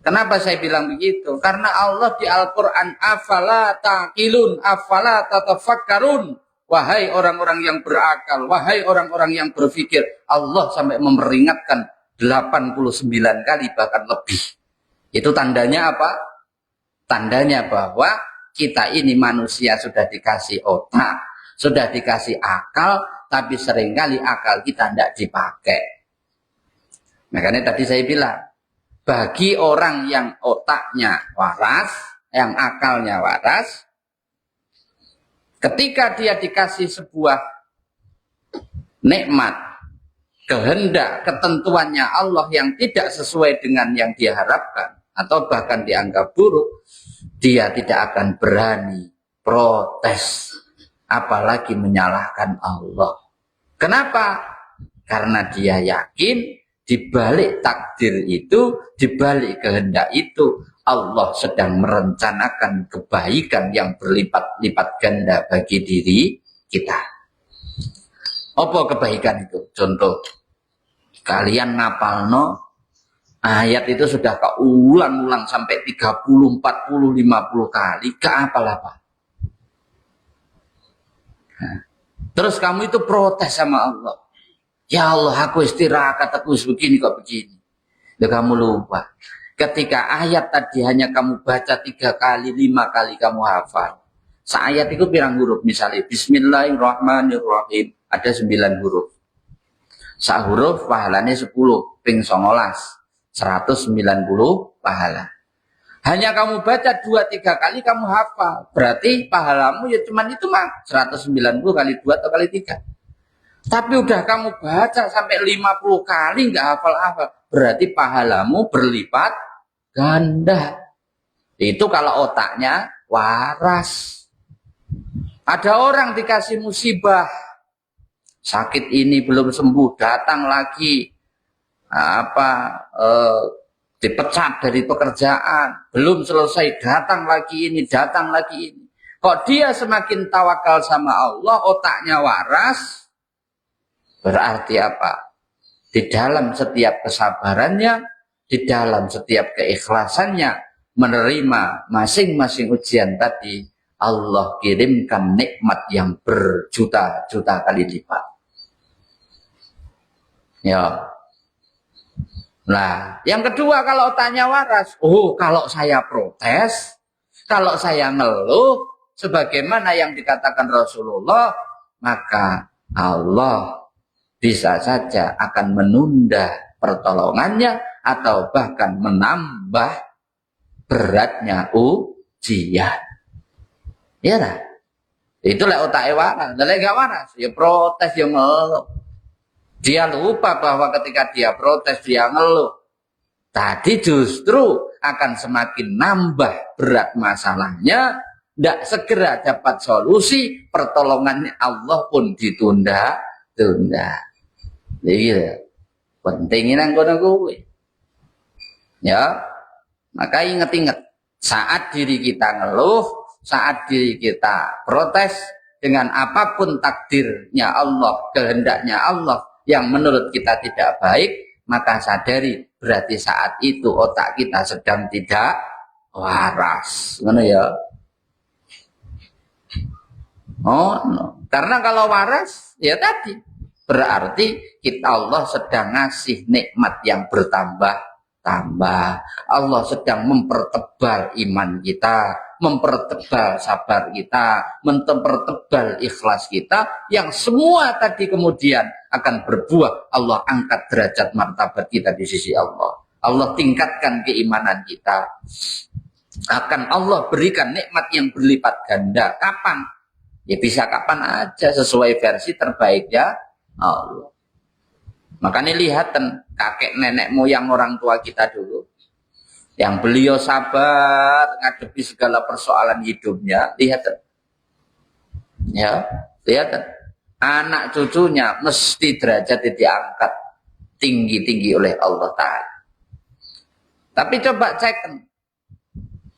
kenapa saya bilang begitu? Karena Allah di Al-Quran, afala taqilun, afala tatafakkarun. Wahai orang-orang yang berakal, wahai orang-orang yang berpikir. Allah sampai memperingatkan 89 kali bahkan lebih. Itu tandanya apa? Tandanya bahwa kita ini manusia sudah dikasih otak, sudah dikasih akal, tapi seringkali akal kita tidak dipakai. Makanya tadi saya bilang, bagi orang yang otaknya waras, yang akalnya waras, ketika dia dikasih sebuah nikmat, kehendak, ketentuannya Allah yang tidak sesuai dengan yang dia harapkan, atau bahkan dianggap buruk, dia tidak akan berani protes, apalagi menyalahkan Allah. Kenapa? Karena dia yakin di balik takdir itu, di balik kehendak itu, Allah sedang merencanakan kebaikan yang berlipat-lipat ganda bagi diri kita. Apa kebaikan itu? Contoh, kalian ngapalno ayat itu sudah keulang-ulang sampai 30, 40, 50 kali, ke apa-apa. Terus kamu itu protes sama Allah. Ya Allah, aku istirahat, aku begini kok begini. Dan kamu lupa. Ketika ayat tadi hanya kamu baca 3 kali, 5 kali kamu hafal. Seayat itu pirang huruf? Misalnya, Bismillahirrahmanirrahim. Ada 9 huruf. Sahuruf pahalanya 10. Ping 19. 190 pahala. Hanya kamu baca 2-3 kali kamu hafal. Berarti pahalamu ya cuman itu mah 190 kali 2 atau kali 3. Tapi udah kamu baca sampai 50 kali nggak hafal-hafal. Berarti pahalamu berlipat ganda. Itu kalau otaknya waras. Ada orang dikasih musibah. Sakit ini belum sembuh, datang lagi. Dipecat dari pekerjaan, belum selesai, datang lagi ini, datang lagi ini. Kok dia semakin tawakal sama Allah, otaknya waras, berarti apa? Di dalam setiap kesabarannya, di dalam setiap keikhlasannya, menerima masing-masing ujian tadi, Allah kirimkan nikmat yang berjuta-juta kali lipat. Ya. Nah, yang kedua kalau otaknya waras, kalau saya protes, kalau saya ngeluh, sebagaimana yang dikatakan Rasulullah, maka Allah bisa saja akan menunda pertolongannya atau bahkan menambah beratnya ujian. Iya lah. Itulah otak waras. Lek gak waras, ya protes, ya ngeluh. Dia lupa bahwa ketika dia protes, dia ngeluh, tadi justru akan semakin nambah berat masalahnya, tidak segera dapat solusi, pertolongannya Allah pun ditunda-tunda. Jadi pentingnya ngono kuwi. Ya, maka ingat-ingat, saat diri kita ngeluh, saat diri kita protes dengan apapun takdirnya Allah, kehendaknya Allah yang menurut kita tidak baik, maka sadari berarti saat itu otak kita sedang tidak waras. Ngono ya. Oh, no. Karena kalau waras, ya tadi berarti kita Allah sedang ngasih nikmat yang bertambah-tambah. Allah sedang mempertebal iman kita, mempertebal sabar kita, mempertebal ikhlas kita, yang semua tadi kemudian akan berbuah. Allah angkat derajat martabat kita di sisi Allah. Allah tingkatkan keimanan kita. Akan Allah berikan nikmat yang berlipat ganda. Kapan? Ya bisa kapan aja sesuai versi terbaiknya Allah. Makanya lihat kakek nenek moyang orang tua kita dulu, yang beliau sabar ngadepi segala persoalan hidupnya. Lihat, ya, lihat, anak cucunya mesti derajatnya diangkat tinggi-tinggi oleh Allah Ta'ala. Tapi coba cek,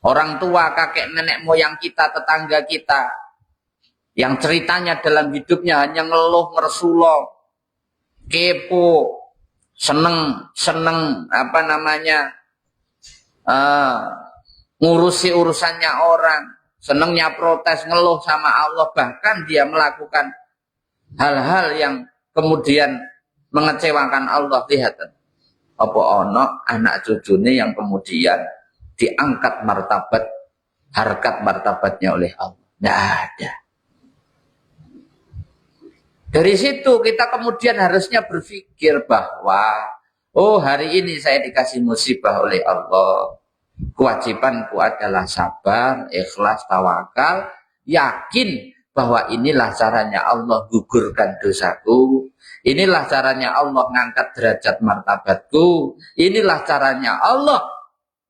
orang tua, kakek nenek moyang kita, tetangga kita, yang ceritanya dalam hidupnya hanya ngeluh, ngersuloh, kepo, seneng apa namanya, ngurusi urusannya orang, senengnya protes, ngeluh sama Allah, bahkan dia melakukan hal-hal yang kemudian mengecewakan Allah. Lihat, apa ono anak cucunya yang kemudian diangkat martabat, harkat martabatnya oleh Allah? Tidak ada. Dari situ kita kemudian harusnya berpikir bahwa, hari ini saya dikasih musibah oleh Allah. Kewajibanku adalah sabar, ikhlas, tawakal, yakin bahwa inilah caranya Allah gugurkan dosaku, inilah caranya Allah ngangkat derajat martabatku, inilah caranya Allah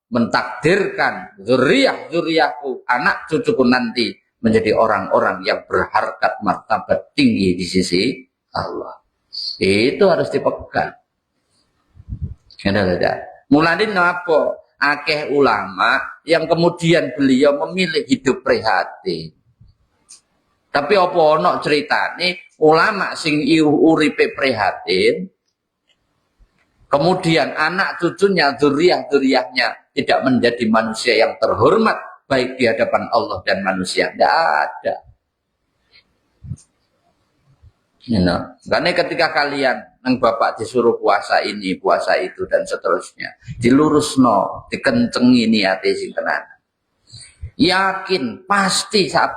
mentakdirkan zuriyahku, anak cucuku nanti menjadi orang-orang yang berharkat martabat tinggi di sisi Allah. Itu harus dipegang. Mulane napa akeh ulama yang kemudian beliau memilih hidup prihatin. Tapi apa ono ceritane ulama sing uripe prihatin, kemudian anak cucunya, zuriyah-zuriyahnya tidak menjadi manusia yang terhormat baik di hadapan Allah dan manusia. Tidak ada. Karena ketika kalian nang bapak disuruh puasa ini, puasa itu dan seterusnya, dilurusno, dikencengi niate sing tenan. Yakin pasti saat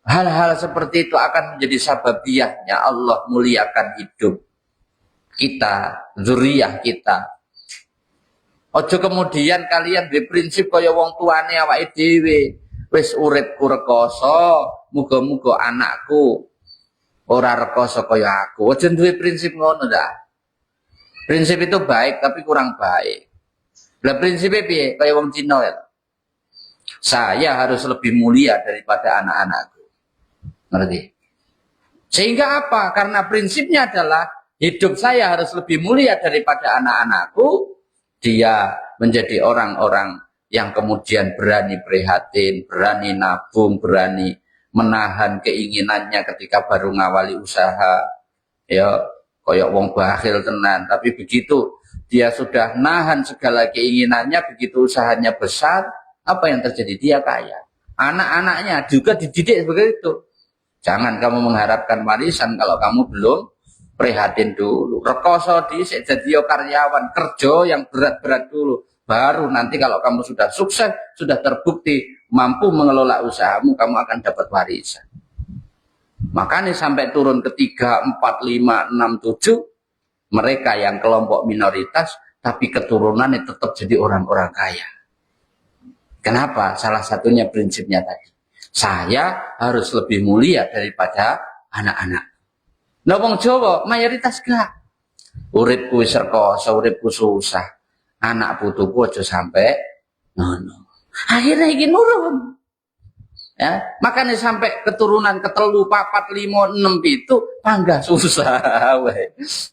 hal-hal seperti itu akan menjadi sababiyahnya Allah muliakan hidup kita, zuriyah kita. Ojo kemudian kalian berprinsip kaya wong tuane awake dhewe, wis uripku rekoso, muga-muga anakku ora rekoso kaya aku. Ojo duwe prinsip ngono dah. Prinsip itu baik tapi kurang baik. Lah prinsipnya piye? Kaya wong Cina ya. Saya harus lebih mulia daripada anak-anakku. Ngerti? Sehingga apa? Karena prinsipnya adalah hidup saya harus lebih mulia daripada anak-anakku. Dia menjadi orang-orang yang kemudian berani prihatin, berani nabung, berani menahan keinginannya ketika baru ngawali usaha. Ya, koyok wong bakhil tenan, tapi begitu dia sudah nahan segala keinginannya, begitu usahanya besar, apa yang terjadi? Dia kaya. Anak-anaknya juga dididik seperti itu. Jangan kamu mengharapkan warisan kalau kamu belum prihatin dulu. Rekoso dhisik jadi karyawan, kerja yang berat-berat dulu. Baru nanti kalau kamu sudah sukses, sudah terbukti mampu mengelola usahamu, kamu akan dapat warisan. Makanya sampai turun ke 3, 4, 5, 6, 7, mereka yang kelompok minoritas, tapi keturunannya tetap jadi orang-orang kaya. Kenapa? Salah satunya prinsipnya tadi. Saya harus lebih mulia daripada anak-anak. Nah, wong Jawa mayoritas gak. Uripku wis rekoso, uripku susah. Anak putuku aja sampai ngono. Akhirnya iki nurun. Ya, makanya sampai keturunan ketelu, 4, 5, 6 itu panggah susah.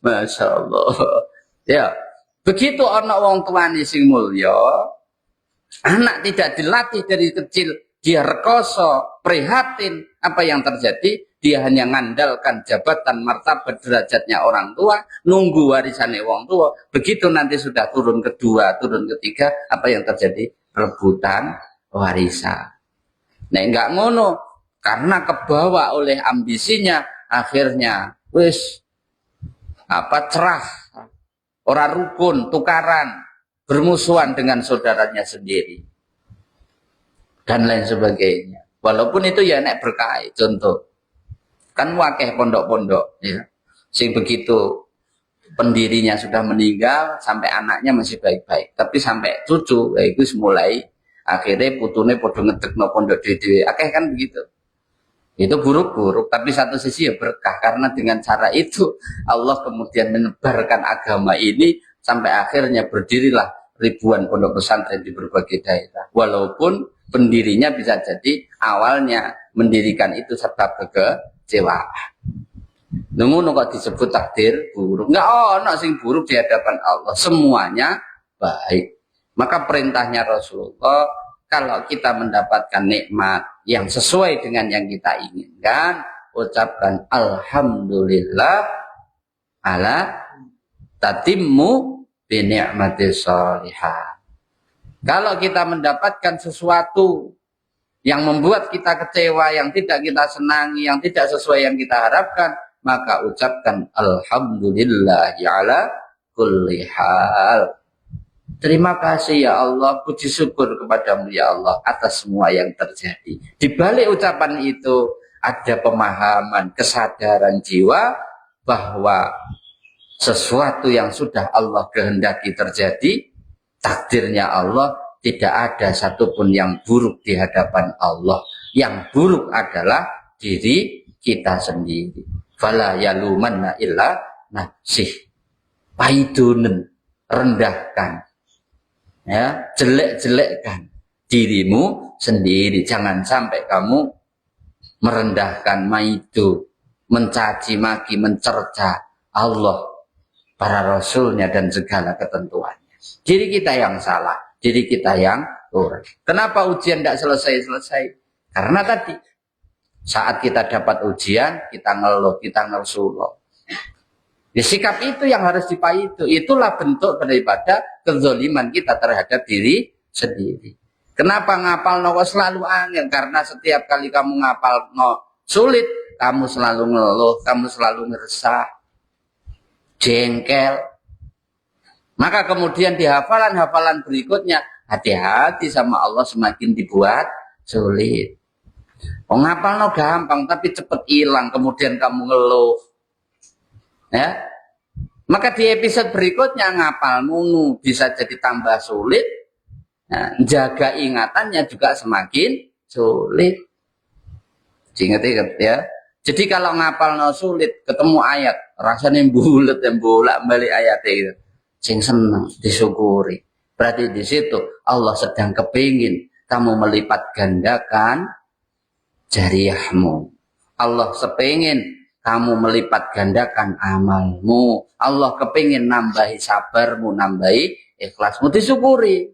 Masya Allah. Ya, begitu ana wong tuane sing mulya, anak tidak dilatih dari kecil, dia rekoso, prihatin, apa yang terjadi? Dia hanya ngandalkan jabatan, martabat, derajatnya orang tua, nunggu warisannya orang tua. Begitu nanti sudah turun kedua, turun ketiga, apa yang terjadi? Rebutan warisan. Nah, enggak ngono, karena kebawa oleh ambisinya, akhirnya wis cerah, orang rukun, tukaran, bermusuhan dengan saudaranya sendiri, dan lain sebagainya. Walaupun itu ya nek berkah. Contoh, kan wakeh pondok-pondok, ya, sing begitu pendirinya sudah meninggal, sampai anaknya masih baik-baik, tapi sampai cucu, ya itu mulai akhirnya putune podo ngedekno pondok dhewe. Akeh kan begitu. Itu buruk-buruk, tapi satu sisi ya berkah, karena dengan cara itu Allah kemudian menebarkan agama ini sampai akhirnya berdirilah ribuan pondok pesantren di berbagai daerah. Walaupun pendirinya bisa jadi awalnya mendirikan itu sebab kekecewaan. Ngono kok disebut takdir buruk. Enggak ono sing buruk di hadapan Allah, semuanya baik. Maka perintahnya Rasulullah, kalau kita mendapatkan nikmat yang sesuai dengan yang kita inginkan, ucapkan alhamdulillah ala tatimmu bi ni'matis shalihah. Kalau kita mendapatkan sesuatu yang membuat kita kecewa, yang tidak kita senangi, yang tidak sesuai yang kita harapkan, maka ucapkan alhamdulillah ala kulli hal. Terima kasih ya Allah, puji syukur kepadamu ya Allah atas semua yang terjadi. Di balik ucapan itu ada pemahaman, kesadaran jiwa bahwa sesuatu yang sudah Allah kehendaki terjadi, takdirnya Allah, tidak ada satupun yang buruk di hadapan Allah. Yang buruk adalah diri kita sendiri. Fala yalumanna illa nafsih. Paidunun, rendahkan. Ya, jelek-jelekkan dirimu sendiri. Jangan sampai kamu merendahkan maidu, mencaci maki, mencerca Allah, para rasulnya, dan segala ketentuannya. Diri kita yang salah, diri kita yang kurang. Kenapa ujian tidak selesai-selesai? Karena tadi saat kita dapat ujian, kita ngeluh, kita ngersuloh. Ya, sikap itu yang harus dipaitu. Itulah bentuk daripada kezoliman kita terhadap diri sendiri. Kenapa ngapal no selalu angin? Karena setiap kali kamu ngapal no sulit, kamu selalu ngeluh, kamu selalu ngeresah, jengkel. Maka kemudian di hafalan-hafalan berikutnya, hati-hati sama Allah semakin dibuat sulit. Ngapal no gampang, tapi cepet hilang, kemudian kamu ngeluh. Ya, maka di episode berikutnya ngapal nunu bisa jadi tambah sulit, nah, jaga ingatannya juga semakin sulit. Ingat ya. Jadi kalau ngapal no sulit, ketemu ayat rasanya bulet yang bolak balik ayat itu, sing seneng disyukuri. Berarti di situ Allah sedang kepingin kamu melipat gandakan jariahmu. Allah sepengin kamu melipat gandakan amalmu. Allah kepingin nambahi sabarmu, nambahi ikhlasmu, disyukuri.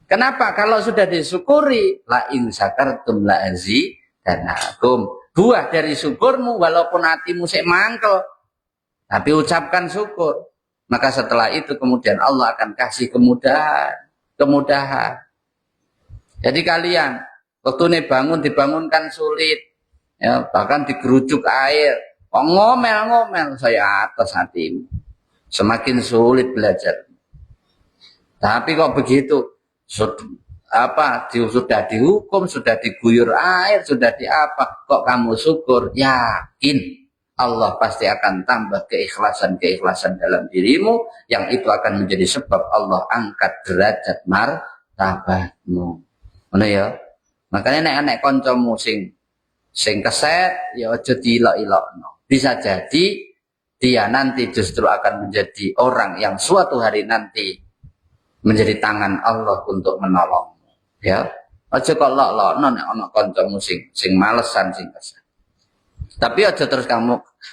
Kenapa? Kalau sudah disyukuri, la in syakartum la azidanakum. Buah dari syukurmu walaupun hatimu sik mangkel, tapi ucapkan syukur. Maka setelah itu kemudian Allah akan kasih kemudahan. Jadi kalian waktu ini dibangunkan sulit, ya, bahkan digerujuk air, ngomel-ngomel, saya atas hatimu. Semakin sulit belajar. Tapi kok begitu? Sudah dihukum, sudah diguyur air, sudah diapa, kok kamu syukur? Yakin Allah pasti akan tambah keikhlasan dalam dirimu, yang itu akan menjadi sebab Allah angkat derajat martabatmu. Ngono ya. Makanya nek kancamu sing keset ya aja diilok-ilokno. Bisa jadi dia nanti justru akan menjadi orang yang suatu hari nanti menjadi tangan Allah untuk menolong. Ya, aja kok lok-lokno nek ana kancamu sing malesan sing keset. Tapi aja terus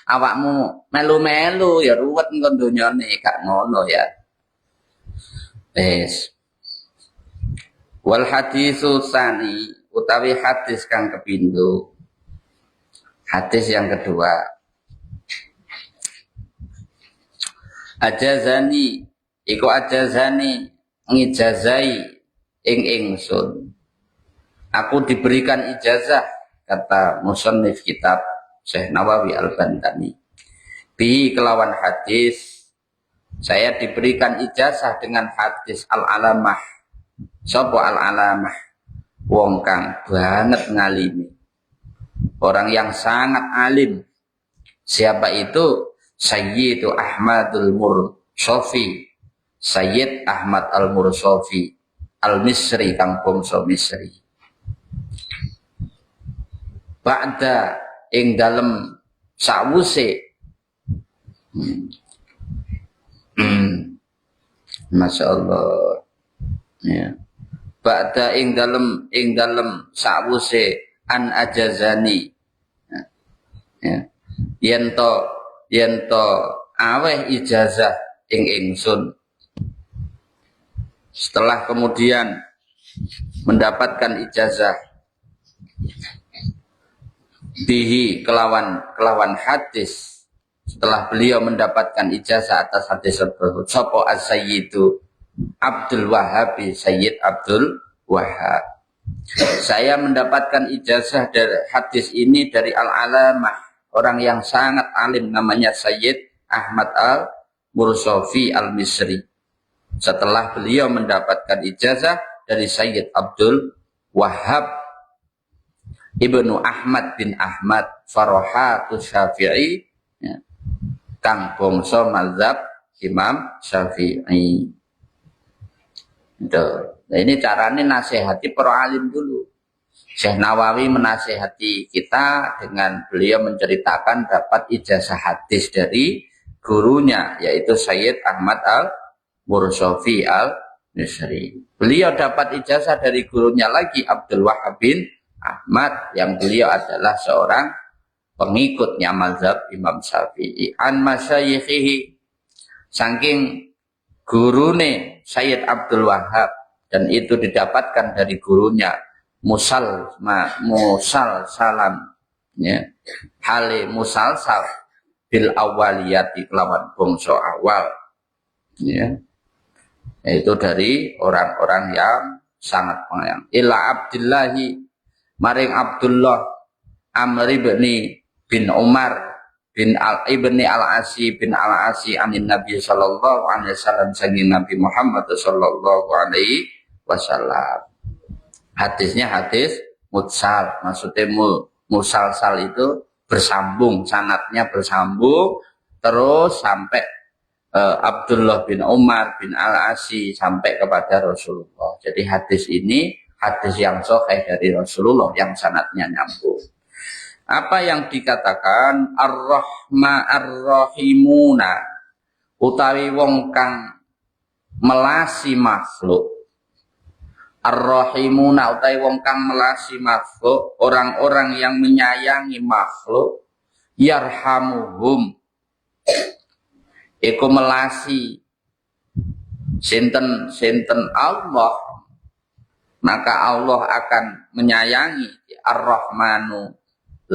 awakmu melu-melu ya ruwet engko donyane gak ngono ya. Wis. Wal haditsu tsani utawi hadis kang kepindho. Hadis yang kedua. Ajazani iku ajazani ngijazai ingsun. Aku diberikan ijazah, kata musannif kitab Syekh Nawawi Al-Bantani. Bi kelawan hadis, saya diberikan ijazah dengan hadis al-alamah. Sapa al-alamah? Wong kang banget ngalimi. Orang yang sangat alim. Siapa itu? Sayyidu Ahmadul Mursofi. Sayyid Ahmad Al-Mursofi Al-Misri kang bangsa Misri. Ba'da ing dalem sawuse Masya Allah ya. Ba'da ing dalem sawuse an ajazani ya. Yento aweh ijazah ing ingsun. Setelah kemudian mendapatkan ijazah bihi kelawan hadis, setelah beliau mendapatkan ijazah atas hadis tersebut, sapa as-sayyidu Abdul Wahhab, Sayyid Abdul Wahhab. Saya mendapatkan ijazah dari hadis ini dari al-alamah, orang yang sangat alim, namanya Sayyid Ahmad Al-Mursofi Al-Misri. Setelah beliau mendapatkan ijazah dari Sayyid Abdul Wahhab Ibnu Ahmad bin Ahmad Farohatus Syafi'i ya, kang bangsa mazhab Imam Syafi'i. Nah, ini caranya nasihati para alim dulu. Syekh Nawawi menasihati kita dengan beliau menceritakan dapat ijazah hadis dari gurunya, yaitu Sayyid Ahmad Al-Mursofi Al-Misri. Beliau dapat ijazah dari gurunya lagi, Abdul Wahhab bin Ahmad, yang beliau adalah seorang pengikutnya mazhab Imam Syafi'i. An masyayikhihi, saking gurune Sayyid Abdul Wahhab, dan itu didapatkan dari gurunya Musal salam ya, hale musalsal bil awaliyati kelawan bangsa awal ya, itu dari orang-orang yang sangat pengayang. Ila Abdillahi maring Abdullah Amr bin Umar bin ibni al-Asi bin al-Asi anin Nabi sallallahu alaihi wasallam, sangi Nabi Muhammad sallallahu alaihi wasallam. Hadisnya hadis mutsal, maksudnya musalsal itu bersambung, sanadnya bersambung terus sampai Abdullah bin Umar bin al-Asi sampai kepada Rasulullah. Jadi hadis ini hadis yang sahih dari Rasulullah yang sanadnya nyambung. Apa yang dikatakan ar-rahimuna utawi wong kang melasi makhluk. Ar-rahimuna utawi wong kang melasi makhluk, orang-orang yang menyayangi makhluk, yarhamuhum iku melasi sinten Allah maka Allah akan menyayangi. Ar-Rahmanu,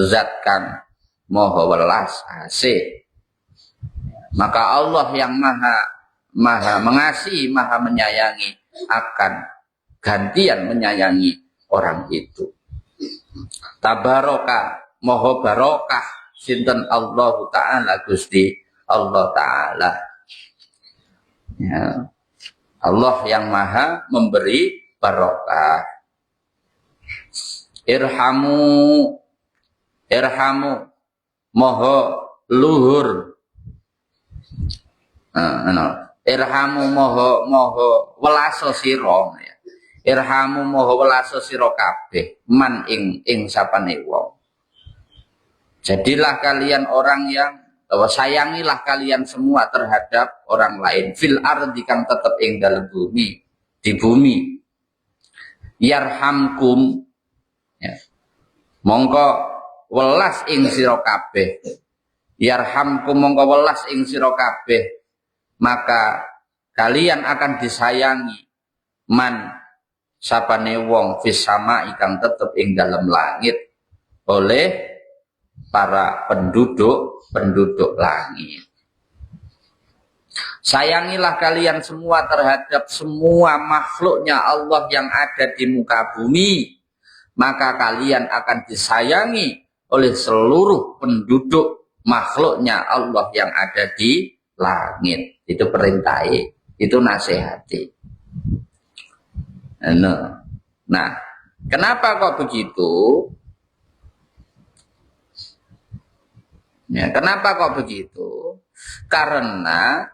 zat kang maha welas asih. Maka Allah yang maha mengasihi, maha menyayangi akan gantian menyayangi orang itu. Tabaraka, maha barokah sinten Allah Ta'ala, Gusti Allah Ta'ala. Ya. Allah yang maha memberi barokah. Irhamu maha luhur. Irhamu maha welaso sira. Irhamu maha welaso sira kabeh man ing sapane wong. Jadilah kalian orang yang sayangilah kalian semua terhadap orang lain. Fil ardi kang tetep ing dalem bumi, di bumi. Yarhamkum, ya. Mongko welas ing sira kabeh. Yarhamkum mongko welas ing sira kabeh, maka kalian akan disayangi man sapane wong fis sama ikang tetep ing dalam langit oleh para penduduk langit. Sayangilah kalian semua terhadap semua makhluknya Allah yang ada di muka bumi, maka kalian akan disayangi oleh seluruh penduduk makhluknya Allah yang ada di langit. Itu perintahnya, itu nasihati. Nah, kenapa kok begitu? Ya, kenapa kok begitu? Karena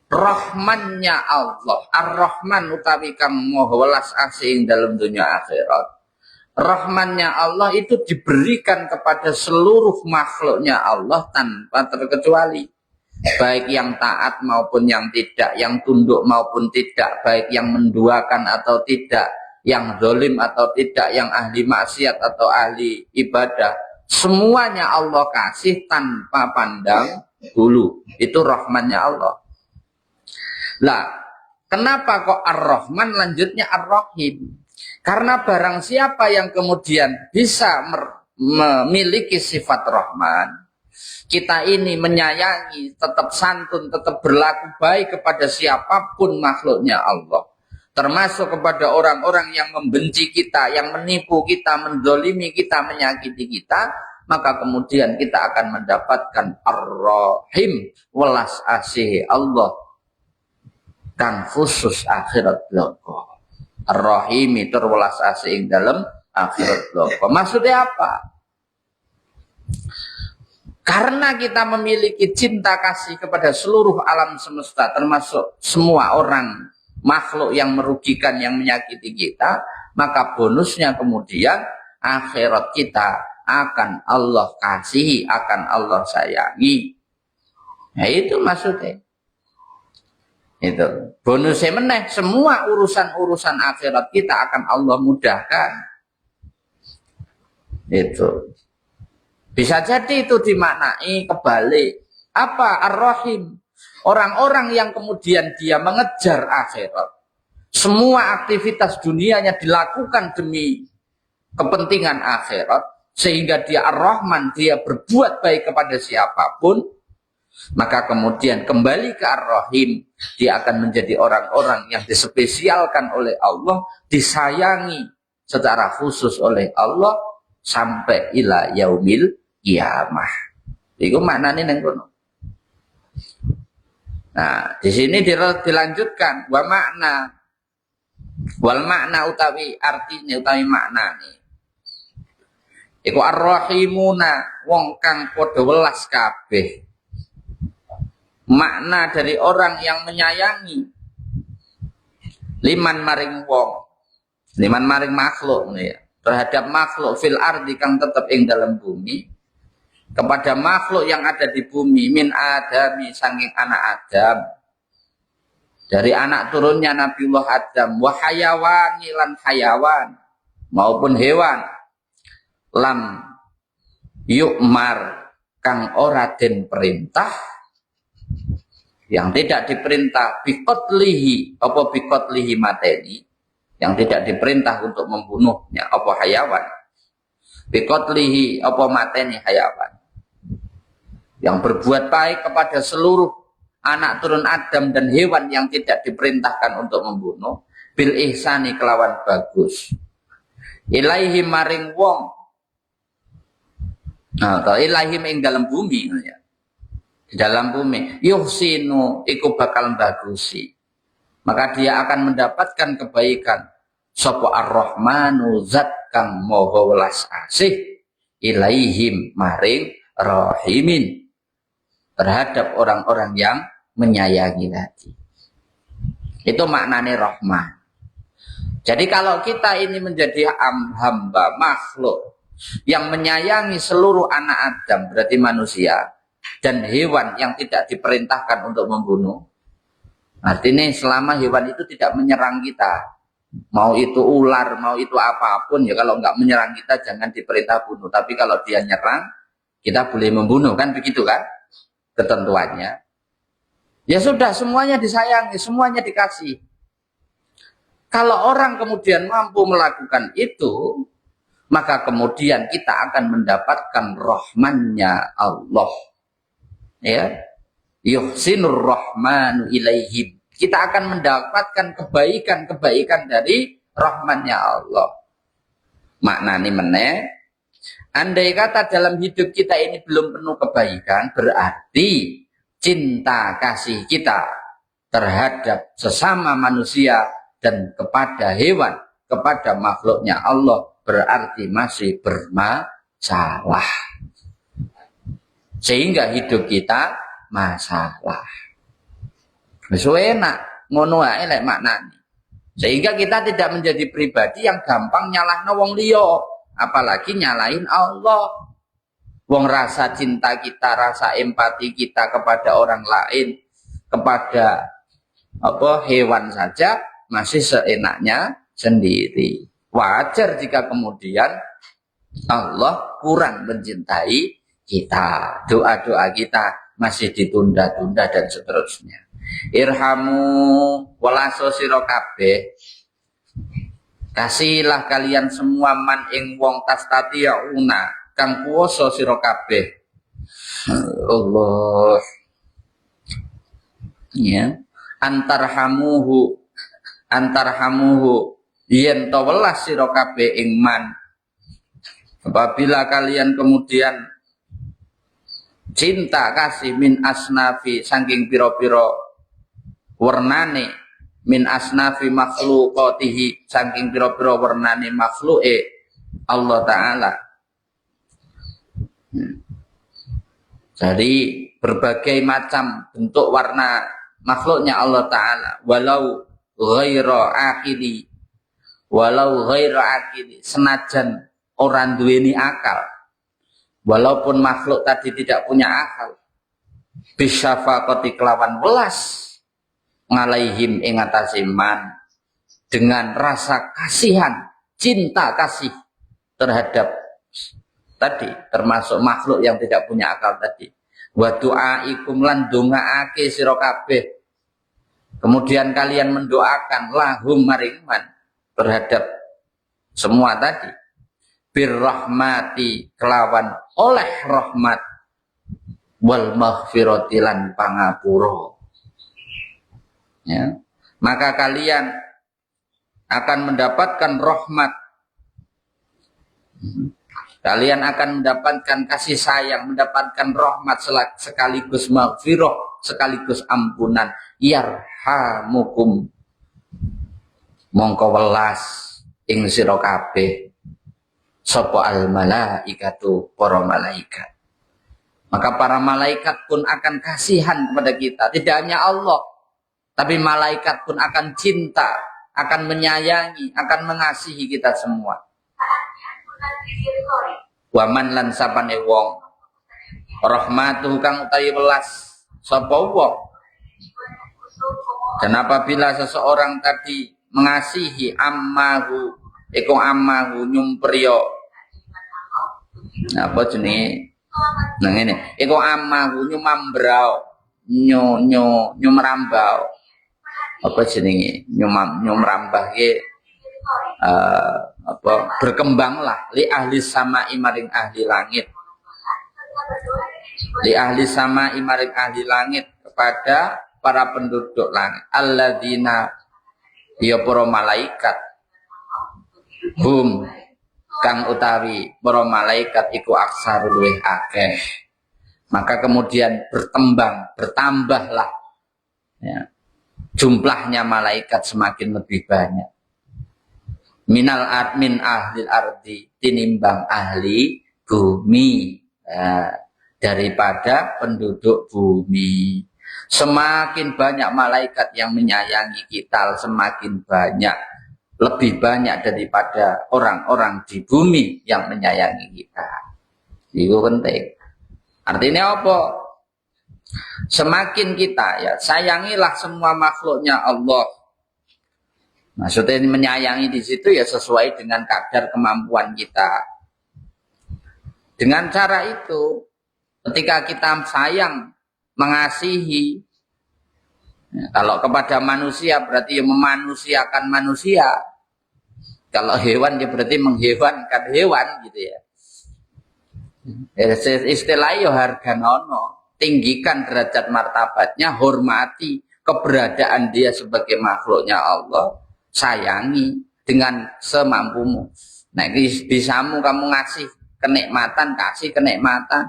rahmannya Allah, Ar-Rahman utawi kang maha welas asih dalam dunia akhirat. Rahmannya Allah itu diberikan kepada seluruh makhluknya Allah tanpa terkecuali. Baik yang taat maupun yang tidak, yang tunduk maupun tidak, baik yang menduakan atau tidak, yang zalim atau tidak, yang ahli maksiat atau ahli ibadah. Semuanya Allah kasih tanpa pandang bulu. Itu rahmannya Allah. Lah, kenapa kok Ar-Rahman lanjutnya Ar-Rahim? Karena barang siapa yang kemudian bisa memiliki sifat Rahman, kita ini menyayangi, tetap santun, tetap berlaku baik kepada siapapun makhluknya Allah. Termasuk kepada orang-orang yang membenci kita, yang menipu kita, mendolimi kita, menyakiti kita, maka kemudian kita akan mendapatkan Ar-Rahim, welas asih Allah kang khusus akhirat loko. Ar-Rahim itu welas asih dalam akhirat loko. Maksudnya apa? Karena kita memiliki cinta kasih kepada seluruh alam semesta, termasuk semua orang makhluk yang merugikan, yang menyakiti kita, maka bonusnya kemudian akhirat kita akan Allah kasihi, akan Allah sayangi. Nah, itu maksudnya. Itu bonusnya meneh, semua urusan-urusan akhirat kita akan Allah mudahkan. Itu bisa jadi itu dimaknai kebalik. Apa Ar-Rahim? Orang-orang yang kemudian dia mengejar akhirat, semua aktivitas dunianya dilakukan demi kepentingan akhirat, sehingga dia Ar-Rahman, dia berbuat baik kepada siapapun, maka kemudian kembali ke Ar-Rahim, dia akan menjadi orang-orang yang dispesialkan oleh Allah, disayangi secara khusus oleh Allah sampai ila yaumil qiyamah. Iku maknane nang kono. Nah, di sini dilanjutkan wa makna wal makna utawi artinya utawi maknane. Iku Ar-Rahimuna wong kang padha welas kabeh. Makna dari orang yang menyayangi liman maring wong, liman maring makhluk ya, terhadap makhluk fil ardi kang tetep ing dalam bumi, kepada makhluk yang ada di bumi, min adami saking anak Adam, dari anak turunnya Nabiullah Adam, wa hayawani lan hayawan maupun hewan, lam yukmar kang ora den perintah, yang tidak diperintah bikotlihi apa bikotlihi mateni, yang tidak diperintah untuk membunuhnya apa hayawan, biqatlihi apa mateni hayawan, yang berbuat baik kepada seluruh anak turun Adam dan hewan yang tidak diperintahkan untuk membunuh, bil ihsani kelawan bagus, ilaihim maring wong, atau ilaihim ing dalam bumi ya. Di dalam bumi yuhsinu iku bakal bagusi, maka dia akan mendapatkan kebaikan sapa ar-rahmanu zat kang maha welas asih ilaihim maring rahimin, terhadap orang-orang yang menyayangi tadi. Itu maknanya rahman. Jadi kalau kita ini menjadi hamba makhluk yang menyayangi seluruh anak Adam, berarti manusia dan hewan yang tidak diperintahkan untuk membunuh, artinya selama hewan itu tidak menyerang kita, mau itu ular, mau itu apapun ya, kalau nggak menyerang kita jangan diperintah bunuh. Tapi kalau dia nyerang, kita boleh membunuh, kan begitu kan ketentuannya. Ya sudah, semuanya disayangi, semuanya dikasih. Kalau orang kemudian mampu melakukan itu, maka kemudian kita akan mendapatkan rahmannya Allah. Ya, yuhsinur rahmanu ilaihim. Kita akan mendapatkan kebaikan-kebaikan dari rahmannya Allah. Maknanya meneh, andai kata dalam hidup kita ini belum penuh kebaikan, berarti cinta kasih kita terhadap sesama manusia dan kepada hewan, kepada makhluknya Allah, berarti masih bermasalah. Sehingga hidup kita masalah. Wis enak ngono ae lek maknane. Sehingga kita tidak menjadi pribadi yang gampang nyalahno wong liya, apalagi nyalahin Allah. Wong rasa cinta kita, rasa empati kita kepada orang lain, kepada hewan saja masih seenaknya sendiri. Wajar jika kemudian Allah kurang mencintai kita, doa-doa kita masih ditunda-tunda dan seterusnya. Irhamu walaso sira kabeh, kasihlah kalian semua man ing wong tastatiuna kang kuwasa sira kabeh. Allah ya, antarhamuhu yen to welas sira kabeh ing man, apabila kalian kemudian cinta kasih min asnafi saking piro-piro warnane, min asnafi makhluqatihi saking piro-piro warnane makhluke Allah Ta'ala. Dari berbagai macam bentuk warna makhluknya Allah Ta'ala, walau ghaira akili, senajan orang duweni akal, walaupun makhluk tadi tidak punya akal, bisyafaqati kelawan welas ngalaihim ing atase man, dengan rasa kasihan, cinta kasih terhadap tadi, termasuk makhluk yang tidak punya akal tadi. Wa du'aikum lan dongaake sira kabeh, kemudian kalian mendoakan lahum maring man, terhadap semua tadi, birrahmati kelawan oleh rahmat, wal maghfirati lan pangapura. Ya, maka kalian akan mendapatkan rahmat, kalian akan mendapatkan kasih sayang, mendapatkan rahmat sekaligus maghfirah, sekaligus ampunan. Yarhamukum, mongko welas ing sira kabeh sapa al malaikatu, para malaikat. Maka para malaikat pun akan kasihan kepada kita. Tidak hanya Allah, tapi malaikat pun akan cinta, akan menyayangi, akan mengasihi kita semua. Waman lan sapane wong rahmatuh kang utawi welas sapa wong. Dan apabila seseorang tadi mengasihi ammahu, nyumpriyo, apa jenenge? Nah ngene, ammahu nyumambrao, nyumrambao. Apa jenenge? Nyumrambah ke berkembanglah li ahli sama maring ahli langit, li ahli sama maring ahli langit, kepada para penduduk langit, alladzina ya para malaikat, hum kang utawi para malaikat iku aksar luwih akeh. Maka kemudian bertambahlah ya, jumlahnya malaikat semakin lebih banyak. Minal admin ahli ardi, tinimbang ahli bumi, ya, daripada penduduk bumi. Semakin banyak malaikat yang menyayangi kita, semakin banyak, lebih banyak daripada orang-orang di bumi yang menyayangi kita. Itu penting. Artinya apa? Semakin kita ya sayangilah semua makhluknya Allah. Maksudnya menyayangi di situ ya sesuai dengan kadar kemampuan kita. Dengan cara itu, ketika kita sayang, mengasihi, ya, kalau kepada manusia berarti ya memanusiakan manusia. Kalau hewan ya berarti menghewankan hewan gitu ya. Istilahnya harga nono, tinggikan derajat martabatnya, hormati keberadaan dia sebagai makhluknya Allah, sayangi dengan semampumu. Nah, bisamu kamu ngasih kenikmatan, kasih kenikmatan.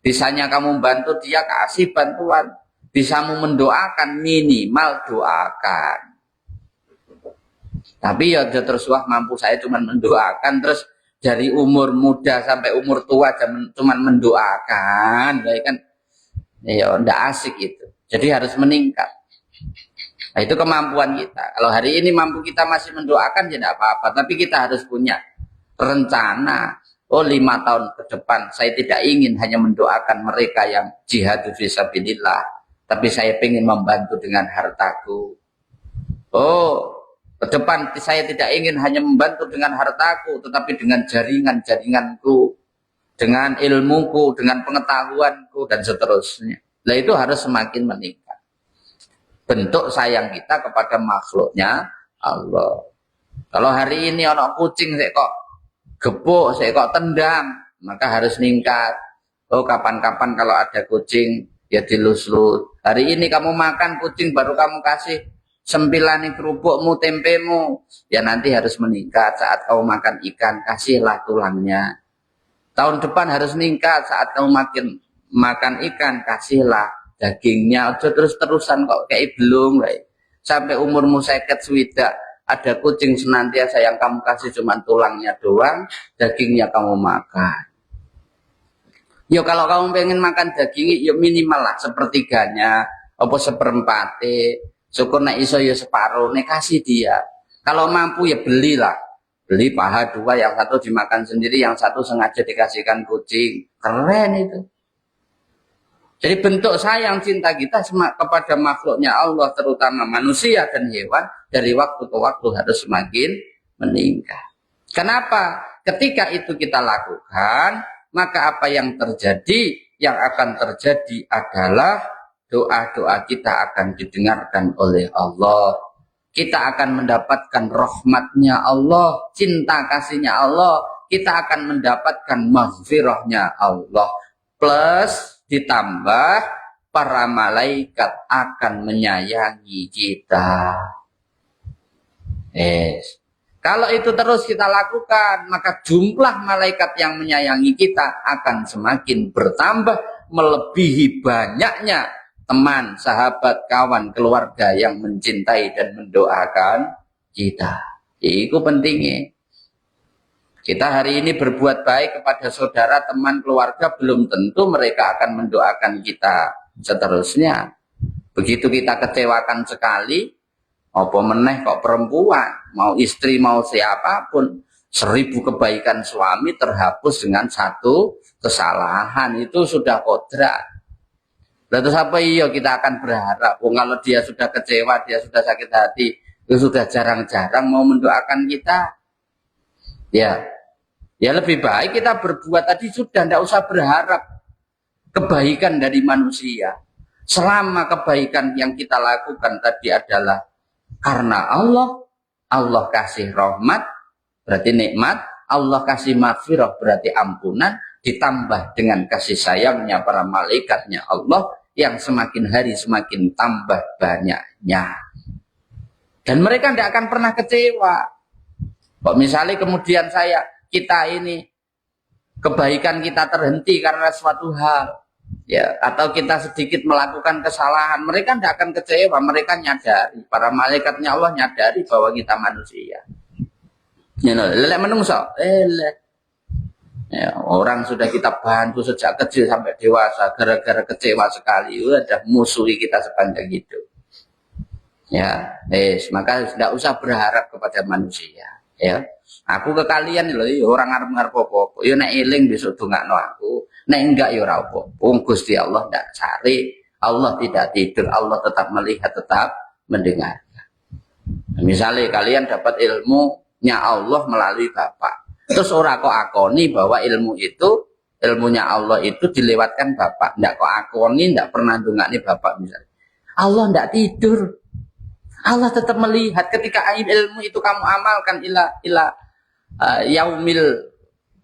Bisanya kamu bantu dia, kasih bantuan. Bisamu mendoakan, minimal doakan. Tapi ya terus wah mampu saya cuma mendoakan, terus dari umur muda sampai umur tua cuma mendoakan, baik kan? Ya ndak asik itu. Jadi harus meningkat. Nah, itu kemampuan kita. Kalau hari ini mampu kita masih mendoakan ya tidak apa-apa, tapi kita harus punya rencana. Oh 5 tahun ke depan saya tidak ingin hanya mendoakan mereka yang jihad fisabilillah, tapi saya ingin membantu dengan hartaku. Oh, ke depan saya tidak ingin hanya membantu dengan hartaku, tetapi dengan jaringan-jaringanku, dengan ilmuku, dengan pengetahuanku, dan seterusnya. Nah itu harus semakin meningkat. Bentuk sayang kita kepada makhluknya Allah. Kalau hari ini orang kucing saya kok gepuk, saya kok tendang, maka harus meningkat. Oh kapan-kapan kalau ada kucing ya dilus-lus. Hari ini kamu makan kucing baru kamu kasih sempilani kerupukmu, tempemu, ya nanti harus meningkat. Saat kamu makan ikan, kasihlah tulangnya. Tahun depan harus meningkat. Saat kamu makan ikan, kasihlah dagingnya. Udah terus-terusan kok kayak belum. Sampai umurmu 50 swidak, ada kucing senantiasa yang kamu kasih cuma tulangnya doang, dagingnya kamu makan. Ya kalau kamu pengen makan daging, ya minimal lah sepertiganya, apa seperempatnya. Syukur nek iso ya separuh, nek kasih dia. Kalau mampu ya belilah. Beli paha 2, yang satu dimakan sendiri, yang satu sengaja dikasihkan kucing. Keren itu. Jadi bentuk sayang cinta kita kepada makhluknya Allah, terutama manusia dan hewan, dari waktu ke waktu harus semakin meningkat. Kenapa? Ketika itu kita lakukan, maka apa yang terjadi? Yang akan terjadi adalah doa-doa kita akan didengarkan oleh Allah. Kita akan mendapatkan rahmatnya Allah, cinta kasihnya Allah. Kita akan mendapatkan maghfirahnya Allah. Plus ditambah para malaikat akan menyayangi kita. Kalau itu terus kita lakukan, maka jumlah malaikat yang menyayangi kita akan semakin bertambah, melebihi banyaknya teman, sahabat, kawan, keluarga yang mencintai dan mendoakan kita. Itu pentingnya. Kita hari ini berbuat baik kepada saudara, teman, keluarga, belum tentu mereka akan mendoakan kita seterusnya. Begitu kita kecewakan sekali, apa meneh kok perempuan, mau istri, mau siapapun, 1000 kebaikan suami terhapus dengan 1 kesalahan, itu sudah kodrat. Lalu apa iya kita akan berharap, kalau dia sudah kecewa, dia sudah sakit hati, itu sudah jarang-jarang mau mendoakan kita. Ya lebih baik kita berbuat tadi sudah, tidak usah berharap kebaikan dari manusia. Selama kebaikan yang kita lakukan tadi adalah karena Allah, Allah kasih rahmat, berarti nikmat. Allah kasih maghfirah berarti ampunan, ditambah dengan kasih sayangnya para malaikatnya Allah yang semakin hari semakin tambah banyaknya. Dan mereka tidak akan pernah kecewa. Kok misalnya kemudian kita ini kebaikan kita terhenti karena suatu hal, ya, atau kita sedikit melakukan kesalahan, mereka tidak akan kecewa. Mereka nyadari, para malaikatnya Allah nyadari bahwa kita manusia. Ya, lelek menungso, ya, orang sudah kita bantu sejak kecil sampai dewasa, gara-gara kecewa sekali, udah musuhi kita sepanjang hidup. Ya, maka tidak usah berharap kepada manusia. Ya, aku ke kalian loh, orang ngarep-ngarep apa-apa. Ya nek eling besok dongakno aku, nek enggak ya ora apa-apa. Gusti Allah ndak cari, Allah tidak tidur, Allah tetap melihat, tetap mendengar. Misalnya kalian dapat ilmunya Allah melalui bapak, terus orang kok akoni bahwa ilmunya Allah itu dilewatkan bapak, ndak kok akoni, ndak pernah dongakne bapak misalnya. Allah ndak tidur, Allah tetap melihat. Ketika ilmu itu kamu amalkan ila yaumil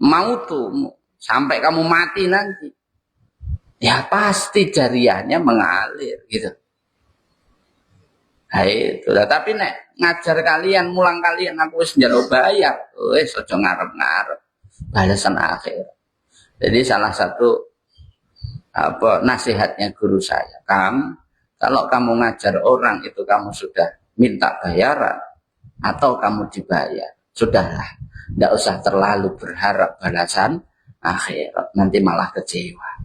mautu, sampai kamu mati nanti, ya pasti jariahnya mengalir gitu. Nah, itu. Tapi nek ngajar kalian, mulang kalian, aku wis njaluk bayar, wis aja ngarep-ngarep balasan akhir. Jadi salah satu nasihatnya guru saya, kalau kamu ngajar orang itu kamu sudah minta bayaran atau kamu dibayar, sudahlah, tidak usah terlalu berharap balasan akhirat, nanti malah kecewa.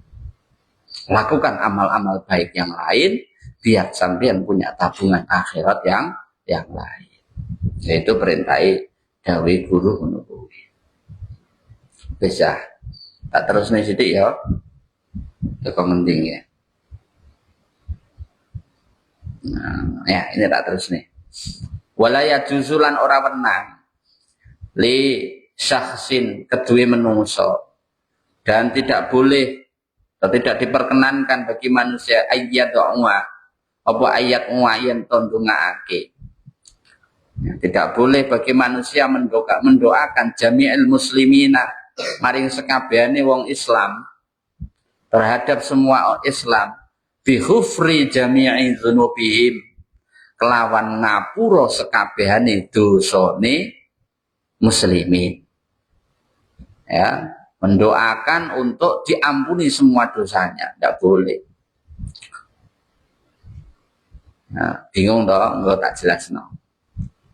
Lakukan amal-amal baik yang lain, biar sampean punya tabungan akhirat yang lain. Yaitu perintai dawi guru menunggu. Bisa tak terus nih sidik ya, itu penting ya. Nah, ya ini tak terus nih. Walaya juzulan ora wenang li syahsin kedue menungso, dan tidak boleh atau tidak diperkenankan bagi manusia ayat doa apa ayat yen tondungaake. Ya, tidak boleh bagi manusia mendoakan jami'il muslimina maring sekabehane wong Islam terhadap semua Islam bihufri jami'i dzunubihim kelawan ngapura sekabehane dosane muslimin. Ya, mendoakan untuk diampuni semua dosanya, tidak boleh. Nah, bingung dong, enggak tak jelas no.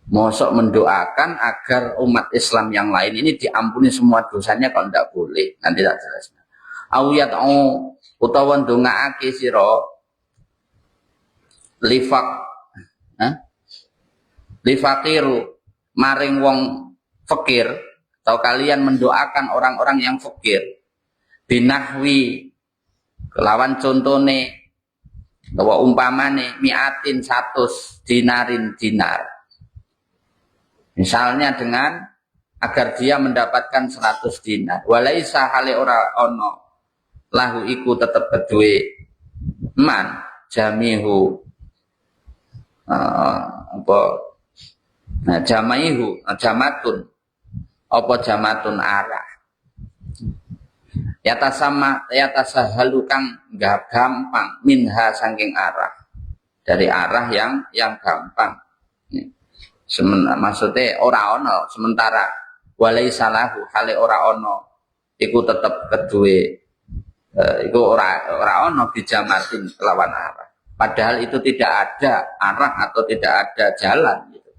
Mosok mendoakan agar umat Islam yang lain ini diampuni semua dosanya, kalau tidak boleh, nanti tak jelas. Awiyat utawa ndongaake sira lifakiru maring wong fakir, atau kalian mendoakan orang-orang yang fakir binahwi kelawan contone bahwa umpamane miatin 100 dinar, misalnya dengan agar dia mendapatkan 100 dinar, walaisa hale ora ono lahu iku tetep kedue man jamihu jamatun arah yatasahalu kang gampang minha saking arah, dari arah yang gampang. Maksudnya ora ono, sementara walaisa lahu hale ora ono iku tetep kedue iku ora ono bijamatin kelawan arah, padahal itu tidak ada arah atau tidak ada jalan gitu.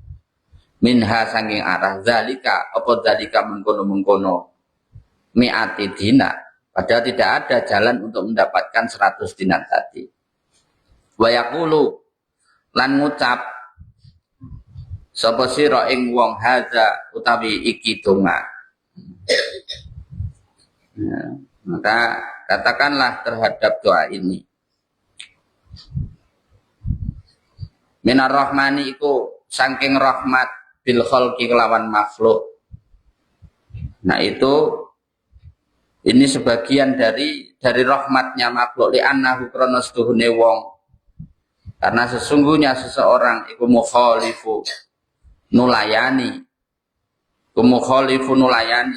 Minha saking arah zalika mengkono mi'ati dinar, padahal tidak ada jalan untuk mendapatkan 100 dinar tadi. Wa yaqulu lan ngucap sapa sira ing wong hadza utawi iki donga. Ya, maka katakanlah terhadap doa ini, minar rahmani iku saking rahmat bil khalqi kelawan makhluk. Nah itu ini sebagian dari rahmatnya makhluk, li annahu krana setuhune wong, karena sesungguhnya seseorang iku mukhalifu nulayani kumukhalifun layani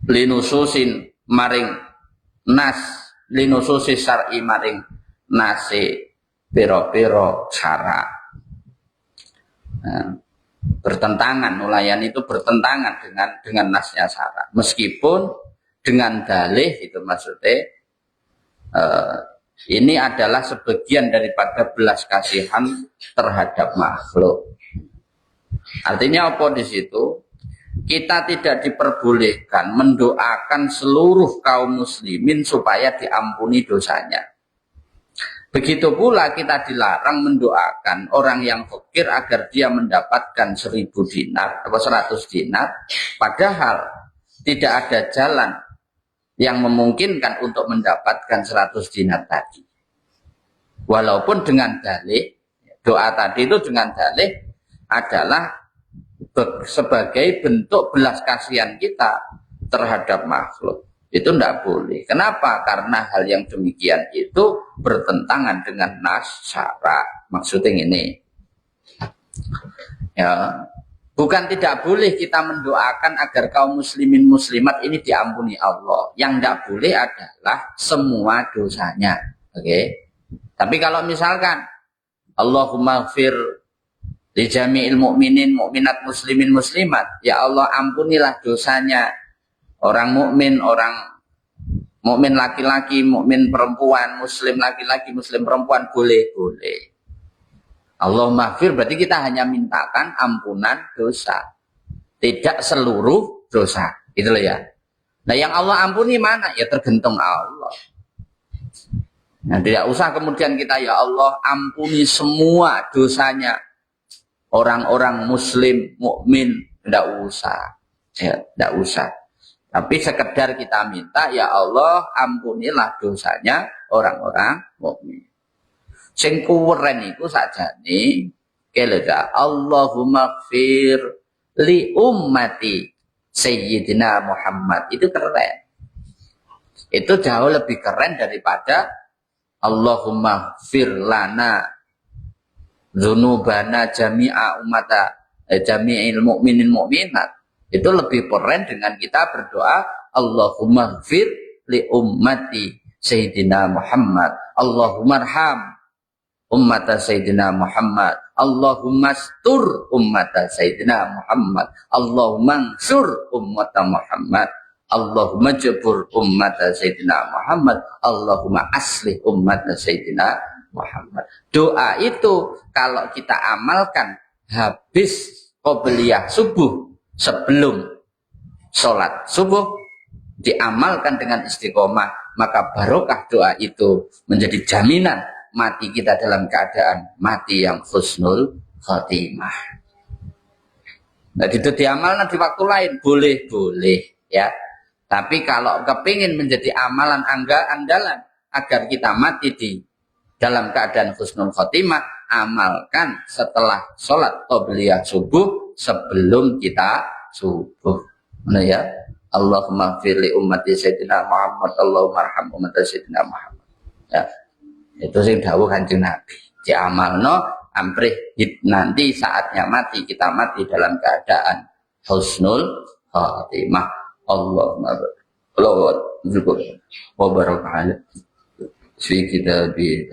linususin maring nas linususi syar'i maring nase piro-piro syara. Nah, bertentangan, nulayan itu bertentangan dengan nasnya syara. Meskipun dengan dalih itu maksudnya ini adalah sebagian daripada belas kasihan terhadap makhluk. Artinya apa di situ? Kita tidak diperbolehkan mendoakan seluruh kaum muslimin supaya diampuni dosanya. Begitu pula kita dilarang mendoakan orang yang fakir agar dia mendapatkan 1000 dinar atau 100 dinar. Padahal tidak ada jalan yang memungkinkan untuk mendapatkan 100 dinar tadi. Walaupun dengan dalih, doa tadi itu dengan dalih adalah sebagai bentuk belas kasihan kita terhadap makhluk. Itu tidak boleh. Kenapa? Karena hal yang demikian itu bertentangan dengan nas syara. Maksudnya ini. Ya, bukan tidak boleh kita mendoakan agar kaum muslimin muslimat ini diampuni Allah. Yang tidak boleh adalah semua dosanya. Oke. Tapi kalau misalkan Allahumma gfir li jami'il mu'minin mu'minat muslimin muslimat, ya Allah ampunilah dosanya orang mukmin, orang mukmin laki-laki, mukmin perempuan, muslim laki-laki, muslim perempuan, boleh. Allahumma gfir berarti kita hanya mintakan ampunan dosa, tidak seluruh dosa. Gitu loh ya. Nah yang Allah ampuni mana? Ya tergantung Allah. Nah tidak usah kemudian kita ya Allah ampuni semua dosanya orang-orang muslim, mukmin, tidak usah. Ya, tidak usah. Tapi sekedar kita minta ya Allah ampunilah dosanya orang-orang mukmin. Sing kuweren iku sakjane kelega Allahumma gfir li ummati Sayyidina Muhammad. Itu keren. Itu jauh lebih keren daripada Allahumma gfir lana dzunubana jami'a ummata jami'il mu'minin mu'minat. Itu lebih keren dengan kita berdoa Allahumma gfir li ummati Sayyidina Muhammad. Allahumma arham ummata Sayyidina Muhammad. Allahumma astur ummata Sayyidina Muhammad. Allahumma ansur ummata Muhammad. Allahumma jabur ummata Sayyidina Muhammad. Allahumma aslih ummata Sayyidina Muhammad. Doa itu kalau kita amalkan habis qobliyah subuh, sebelum sholat subuh diamalkan dengan istiqomah, maka barokah doa itu menjadi jaminan mati kita dalam keadaan mati yang husnul khotimah. Nah itu diamalkan di waktu lain boleh ya. Tapi kalau kepingin menjadi amalan andalan agar kita mati di dalam keadaan husnul khotimah, amalkan setelah sholat qobliyah subuh sebelum kita subuh. Nah ya, Allahumma firli ummati Sayyidina Muhammad, Allahumma arham ummati Sayyidina Muhammad. Ya, itu sing dawuh Kanjeng Nabi. Diamalno amprih nanti saatnya mati kita mati dalam keadaan husnul khotimah. Allahumma wa barakatuh fi kitabi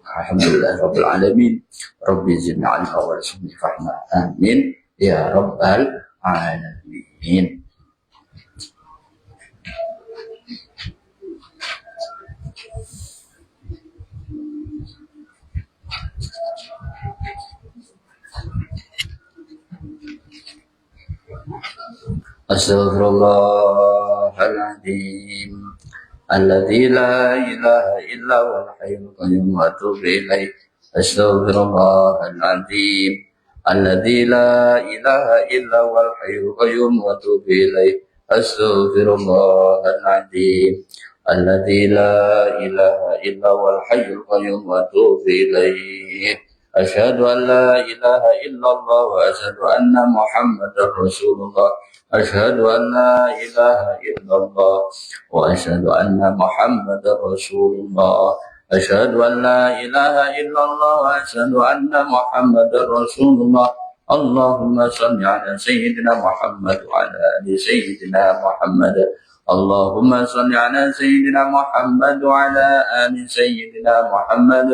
alhamdulillah rabbil alamin rabbi zidni ilma warzuqni fahma amin ya rabbal alamin. Astaghfirullahaladzim alladzi la ilaha illa huwal hayyul qayyum wa atubu ilaih. Astaghfirullahaladzim alladzi la ilaha illa huwal hayyul qayyum wa atubu ilaih. Astaghfirullahaladzim alladzi la ilaha illa huwal hayyul qayyum wa atubu ilaih. Asyhadu an la ilaha illallah wa asyhadu anna Muhammadar Rasulullah. Asyhadu an la ilaha illallah wa asyhadu anna Muhammadar Rasulullah. Asyhadu an la ilaha illallah wa asyhadu anna Muhammadar Rasulullah. اللهم صل على سيدنا محمد وعلى آل سيدنا محمد. اللهم صل على سيدنا محمد وعلى آل سيدنا محمد.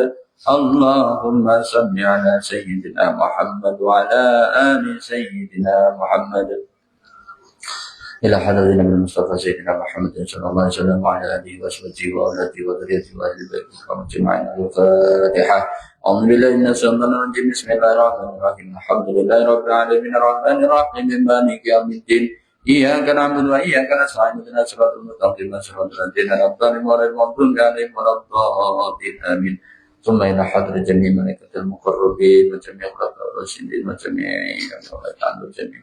اللهم صل على سيدنا محمد وعلى آل سيدنا محمد. إلى حضرتنا من المصطفى سيدنا محمد صلى الله عليه وسلم وعلى آله وصحبه وأولاده وذريته وأهل بيته أجمعين. الفاتحة. أعوذ بالله من الشيطان الرجيم. بسم الله الرحمن الرحيم. الحمد لله رب العالمين الرحمن الرحيم مالك يوم الدين. إياك نعبد وإياك نستعين اهدنا الصراط المستقيم صراط الذين أنعمت عليهم غير المغضوب عليهم ولا الضالين آمين. ثم إلى حضرة جميع ملائكة المقربين وجميع خلفاء الراشدين وجميع أولياء الجميع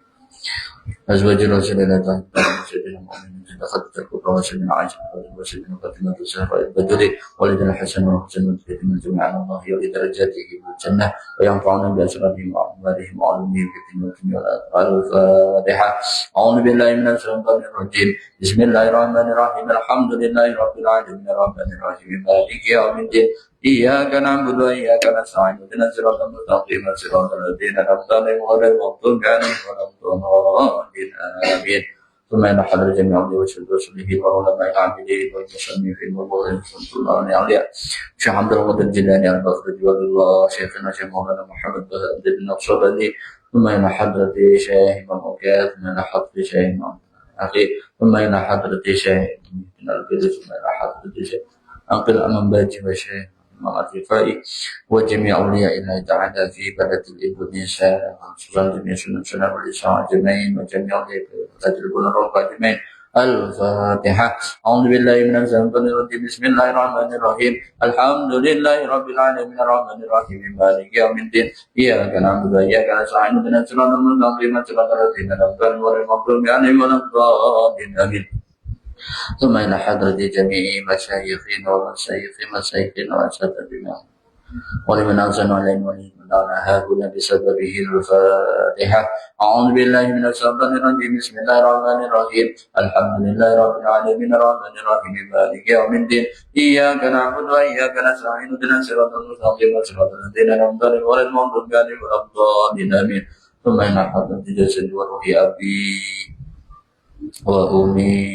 أزواج رسول الله سيدنا محمد دخلت الكبرى وسيدنا عائشة وسيدنا فاطمة الزهراء البدري ولدنا الحسن والحسين والحسين من جميع الله يولي درجاته بالجنة وينفعنا بأسرارهم وأعمالهم وعلومهم في الدنيا والآخرة. الفاتحة. أعوذ بالله من الشيطان الرجيم. بسم الله الرحمن الرحيم. الحمد لله رب العالمين الرحمن الرحيم مالك يوم الدين. إياك نعبد وإياك نستعين اهدنا الصراط المستقيم صراط الذين أنعمت عليهم غير المغضوب عليهم ولا الضالين آمين. ثم إلى حضرة جميع أولياء ورسله وعلماء عاملين والمصنفين والمؤلفين صلى الله عليه شيخ عبد القادر الجيلاني البغدادي والله شيخنا شيخ مولانا محمد بن النقشبندي. ثم إلى حضرة شيخ إمام أوكاد. ثم إلى حضرة شيخ إمام أخي. ثم إلى حضرة شيخ من البلد. ثم إلى حضرة شيخ أنقل أمام باجي وشيخ الرفائي وجميع أولياء الله تعالى في بلد الإندونيسيا خصوصا جميع سنة والإسراء أجمعين وجميع أولياء بلد البلد أجمعين. الفاتحة. أعوذ بالله من الشيطان الرجيم. بسم الله الرحمن الرحيم. الحمد لله رب العالمين الرحمن الرحيم مالك يوم الدين. إياك نعبد وإياك نستعين اهدنا الصراط المستقيم صراط الذين أنعمت عليهم غير المغضوب عليهم ولا الضالين آمين. ثم إلى حضرة جميع مشايخنا ومشايخنا وأساتذتنا ولمن أحسن عليهم ولمن هاهنا بسببه. الفاتحة. أعوذ بالله من الشيطان الرجيم. بسم الله الرحمن الرحيم. الحمد لله رب العالمين الرحمن الرحيم مالك يوم الدين. إياك نعبد وإياك نستعين اهدنا الصراط المستقيم صراط الذين أنعمت عليهم غير المغضوب عليهم ولا الضالين آمين. ثم إلى حضرة جسد وروح أبي وأمي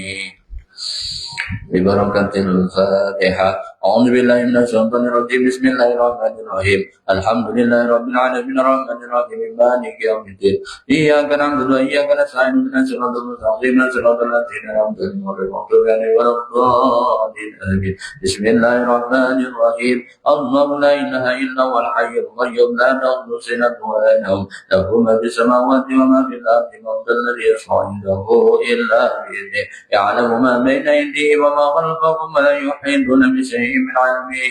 ببركة الفاتحة. أعوذ بالله من الشيطان الرجيم. بسم الله الرحمن الرحيم. الحمد لله رب العالمين الرحمن الرحيم مالك يوم الدين. إياك نعبد وإياك نستعين اهدنا الصراط المستقيم صراط الذين أنعمت عليهم غير المغضوب عليهم ولا الضالين آمين. بسم الله الرحمن الرحيم. الله لا إله إلا هو الحي القيوم لا تأخذه سنة ولا نوم له ما في السماوات وما في الأرض من ذا الذي يشفع عنده إلا بإذنه يعلم ما بين أيديهم وما خلفهم ولا يحيطون بشيء من علمه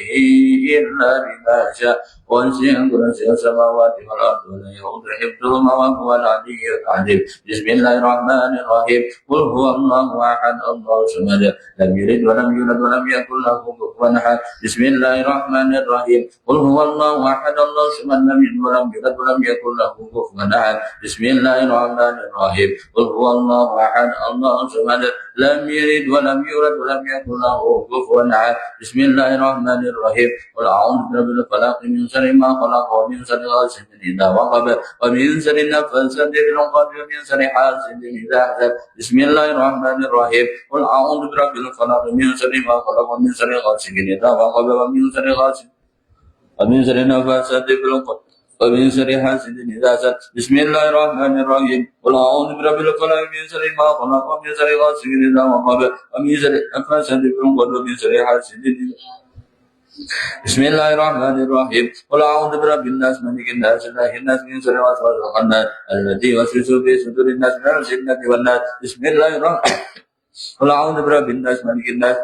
إلا بما شاء وسع كرسي السماوات والأرض ولا يؤوده حفظهما وهو العلي العظيم. بسم الله الرحمن الرحيم. قل هو الله أحد الله الصمد لم يلد ولم يولد ولم يكن له كفوا أحد. بسم الله الرحمن الرحيم. قل هو الله أحد الله الصمد لم يلد ولم يولد ولم يكن له كفوا أحد. بسم الله الرحمن الرحيم. قل هو الله أحد الله الصمد لم يلد ولم يولد ولم يكن له كفوا أحد. بسم الله الرحمن الرحيم. قل أعوذ برب الفلق من شر ما خلق ومن شر غاسق إذا وقب ومن شر النفاثات في العقد ومن شر حاسد إذا حسد. بسم الله الرحمن الرحيم. قل أعوذ برب الفلق من شر ما خلق ومن شر غاسق إذا وقب ومن شر غاسق ومن شر النفاثات في العقد ومن شر حاسد إذا حسد. بسم الله الرحمن الرحيم. قل أعوذ برب الفلق من شر ما خلق ومن شر غاسق إذا وقب ومن شر النفاثات في العقد ومن شر حاسد إذا بسم الله الرحمن الرحيم. قل أعوذ برب الناس ملك الناس إله الناس من شر الوسواس الخناس الذي يوسوس في صدور الناس من الجنة والناس. بسم الله الرحمن. قل أعوذ برب الناس ملك الناس